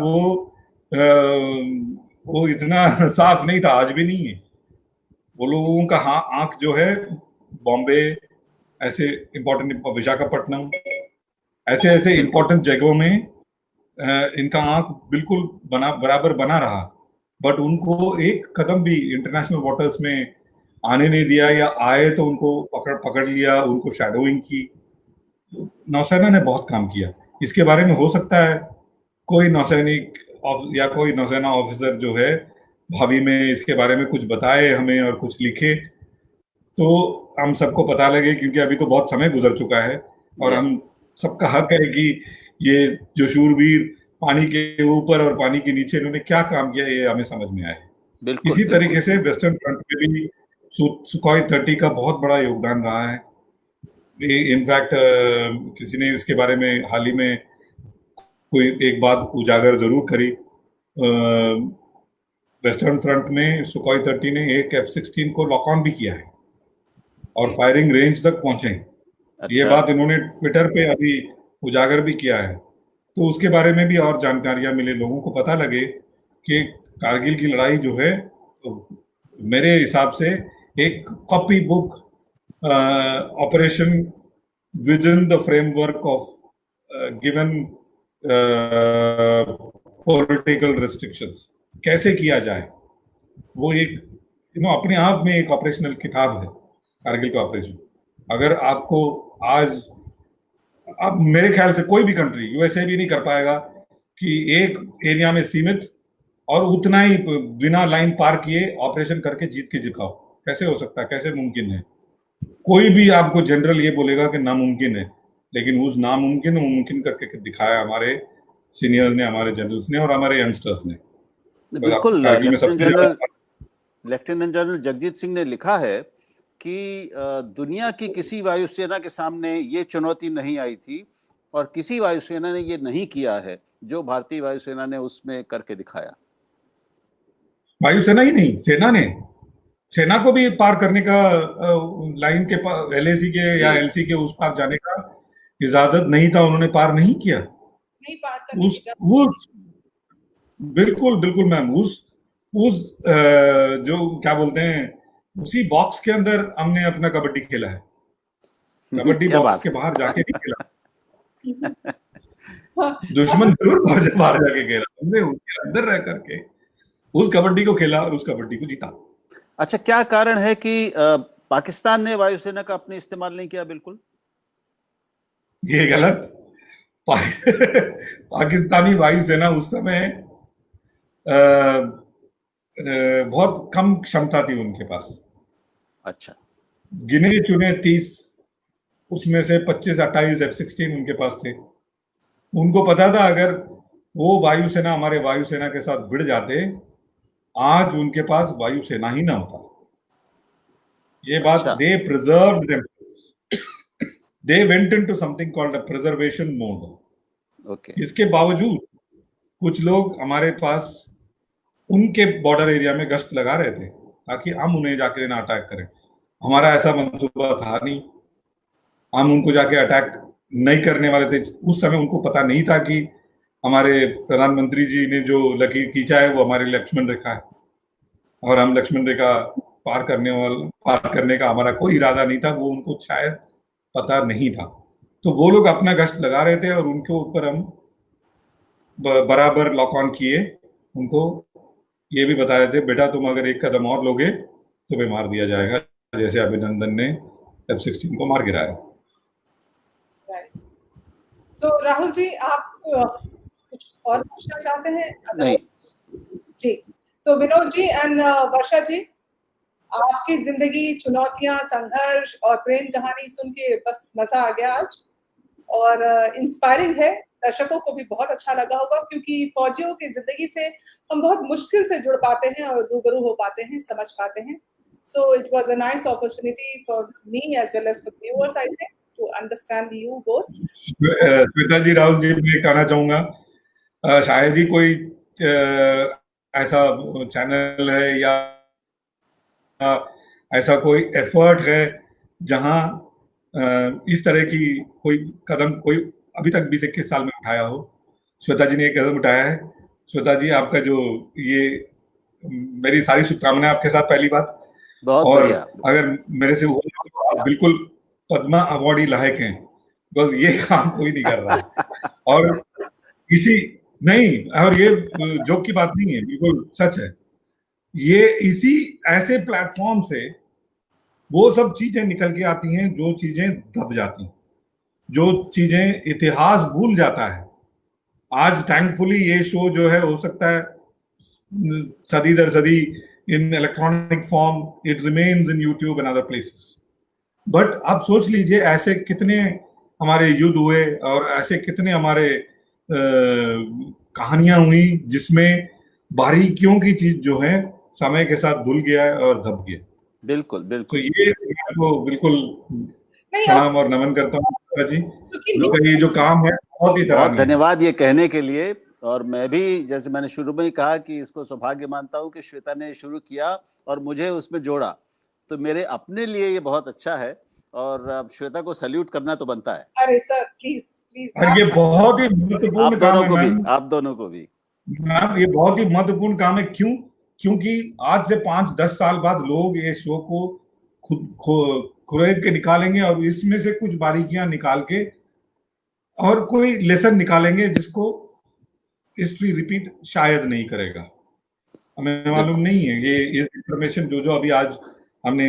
वो इतना साफ नहीं था, आज भी नहीं है। वो लोगों का आंख जो है बॉम्बे, ऐसे इम्पोर्टेंट विशाखापट्टनम, ऐसे इम्पोर्टेंट जगहों में इनका आंख बिल्कुल बराबर बना रहा, बट उनको एक कदम भी इंटरनेशनल वाटर्स में आने नहीं दिया, या आए तो उनको पकड़ लिया, उनको शैडोइंग की। नौसेना ने बहुत काम किया। इसके बारे में हो सकता है कोई नौसैनिक या कोई नौसेना ऑफिसर जो है भावी में इसके बारे में कुछ बताए हमें और कुछ लिखे, तो हम सबको पता लगे, क्योंकि अभी तो बहुत समय गुजर चुका है और हम सबका हक है कि ये जो शूरवीर पानी के ऊपर और पानी के नीचे इन्होंने क्या काम किया, ये हमें समझ में आए। इसी तरीके से वेस्टर्न फ्रंट में भी सुखोई 30 का बहुत बड़ा योगदान रहा है। इनफैक्ट किसी ने इसके बारे में हाल ही में कोई एक बात उजागर जरूर करी, वेस्टर्न फ्रंट में सुखोई 30 ने एक F-16 को लॉक ऑन भी किया है और फायरिंग रेंज तक पहुंचे। अच्छा। ये बात इन्होंने ट्विटर पे अभी उजागर भी किया है, तो उसके बारे में भी और जानकारियां मिले, लोगों को पता लगे कि कारगिल की लड़ाई जो है मेरे हिसाब से एक copy book operation with in the framework of given political restrictions कैसे किया जाए, वो एक अपने आप में एक ऑपरेशनल किताब है कारगिल का ऑपरेशन। अगर आपको आज, अब मेरे ख्याल से कोई भी कंट्री, यूएसए भी नहीं कर पाएगा कि एक एरिया में सीमित और उतना ही बिना लाइन पार किए ऑपरेशन करके जीत के दिखाओ। कैसे हो सकता है, कैसे मुमकिन है? कोई भी आपको जनरल ये बोलेगा कि नामुमकिन है, लेकिन उस नामुमकिन मुमकिन करके दिखाया हमारे सीनियर्स ने, हमारे जनरल्स ने और हमारे यंगस्टर्स ने। बिल्कुल। लेफ्टिनेंट जनरल जगजीत सिंह ने लिखा है कि दुनिया की किसी वायुसेना के सामने ये चुनौती नहीं आई थी और किसी वायुसेना ने ये नहीं किया है जो भारतीय वायुसेना ने उसमें करके दिखाया। वायुसेना ही नहीं, सेना को भी पार करने का लाइन के एलएसी के या एलसी के उस पार जाने का इजाजत नहीं था, उन्होंने पार नहीं किया। नहीं पार करने बिल्कुल बिल्कुल मैम, उस जो क्या बोलते हैं, उसी बॉक्स के अंदर हमने अपना कबड्डी खेला है। कबड्डी बॉक्स के बाहर जाके नहीं खेला। दुश्मन जरूर बाहर जाके खेला, हमने उसके अंदर रह करके उस कबड्डी को खेला और उस कबड्डी को जीता। अच्छा, क्या कारण है कि पाकिस्तान ने वायुसेना का अपने इस्तेमाल नहीं किया? बिल्कुल ये गलत। पाकिस्तानी वायुसेना उस समय बहुत कम क्षमता थी उनके पास। अच्छा, गिने चुने 30, उसमें से 25-28 F-16 उनके पास थे। उनको पता था अगर वो वायुसेना हमारे वायुसेना के साथ भिड़ जाते, आज उनके पास वायुसेना ही ना होता। ये बात, they preserved themselves, they went into something called a preservation mode. Okay. इसके बावजूद कुछ लोग हमारे पास उनके बॉर्डर एरिया में गश्त लगा रहे थे ताकि हम उन्हें जाके ना अटैक करें। हमारा ऐसा मंसूबा था नहीं, हम उनको जाके अटैक नहीं करने वाले थे। उस समय उनको पता नहीं था कि हमारे प्रधानमंत्री जी ने जो लकीर खींचा है वो हमारी लक्ष्मण रेखा है और हम लक्ष्मण रेखा पार करने का हमारा कोई इरादा नहीं था। वो उनको शायद पता नहीं था, तो वो लोग अपना गश्त लगा रहे थे और उनके ऊपर हम बराबर लॉक ऑन किए। उनको ये भी बताए थे, बेटा तुम अगर एक कदम और लोगे तो तुम्हें मार दिया जाएगा, जैसे अभिनंदन ने F-16 को मार गिराया। So, राहुल जी, आप कुछ और पूछना चाहते हैं? नहीं जी, तो विनोद जी एंड वर्षा जी, आपकी जिंदगी, चुनौतियां, संघर्ष और प्रेम कहानी सुन के बस मजा आ गया आज, और इंस्पायरिंग है। दर्शकों को भी बहुत अच्छा लगा होगा क्योंकि फौजियों की जिंदगी से हम बहुत मुश्किल से जुड़ पाते हैं और रूबरू हो पाते हैं, समझ पाते हैं। So it was a nice opportunity for me as well as for viewers, I think, to understand you both. Shweta जी, राहुल जी, मैं कहना चाहूंगा शायद ही कोई ऐसा चैनल है या ऐसा कोई एफर्ट है जहां इस तरह की कोई कदम कोई अभी तक 20-21 साल में उठाया हो। श्वेता जी ने एक कदम उठाया है। श्वेता जी, आपका जो ये, मेरी सारी शुभकामनाएं आपके साथ। पहली बात, बहुत और बढ़िया। अगर मेरे से हो तो आप बिल्कुल पद्मा अवार्ड ही लायक हैं, बस ये काम कोई नहीं कर रहा है। और इसी नहीं, और ये जोक की बात नहीं है, बिल्कुल सच है। ये इसी ऐसे प्लेटफॉर्म से वो सब चीजें निकल के आती हैं जो चीजें दब जाती हैं, जो चीजें इतिहास भूल जाता है। आज थैंकफुली ये शो जो है, हो सकता है सदी दर सदी इन electronic form, it remains in YouTube and other places. But आप सोच लीजिए, ऐसे कितने हमारे युद्ध हुए और ऐसे कितने हमारे कहानियां हुई जिसमें बारीकियों की चीज जो है समय के साथ भूल गया है और दब गया। बिल्कुल बिल्कुल। तो ये आपको बिल्कुल सलाम और नमन करता हूँ जी, क्योंकि ये जो काम है बहुत ही सराहनीय। धन्यवाद ये कहने के लिए। और मैं भी, जैसे मैंने शुरू में ही कहा, कि इसको सौभाग्य मानता हूँ कि श्वेता ने शुरू किया और मुझे उसमें जोड़ा, तो मेरे अपने लिए ये बहुत अच्छा है और अब श्वेता को सैल्यूट करना तो बनता है। अरे सर, प्लीज प्लीज। और ये बहुत ही महत्वपूर्ण काम है मैम, आप दोनों को भी मैम, ये बहुत ही महत्वपूर्ण काम है। क्यों? क्योंकि आज से 5-10 साल बाद लोग ये शो को खुद खुरेद के निकालेंगे और इसमें से कुछ बारीकियां निकाल के और कोई लेसन निकालेंगे जिसको हिस्ट्री रिपीट शायद नहीं करेगा। हमें मालूम नहीं है ये इस इंफॉर्मेशन जो अभी आज हमने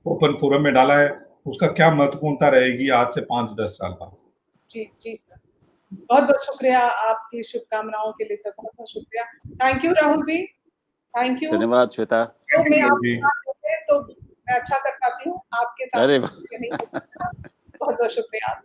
ओपन फोरम में डाला है उसका क्या महत्वपूर्णता रहेगी आज से 5-10 साल बाद। जी जी सर, बहुत बहुत शुक्रिया, आपकी शुभकामनाओं के लिए सर, बहुत बहुत शुक्रिया। Thank you Rahul ji, thank you. धन्यवाद श्वेता। तो मैं आपके साथ होते तो मैं अच्छा कर पाती हूँ, आपके साथ अरे नहीं हो पाता। बहुत बहुत शुक्रिया।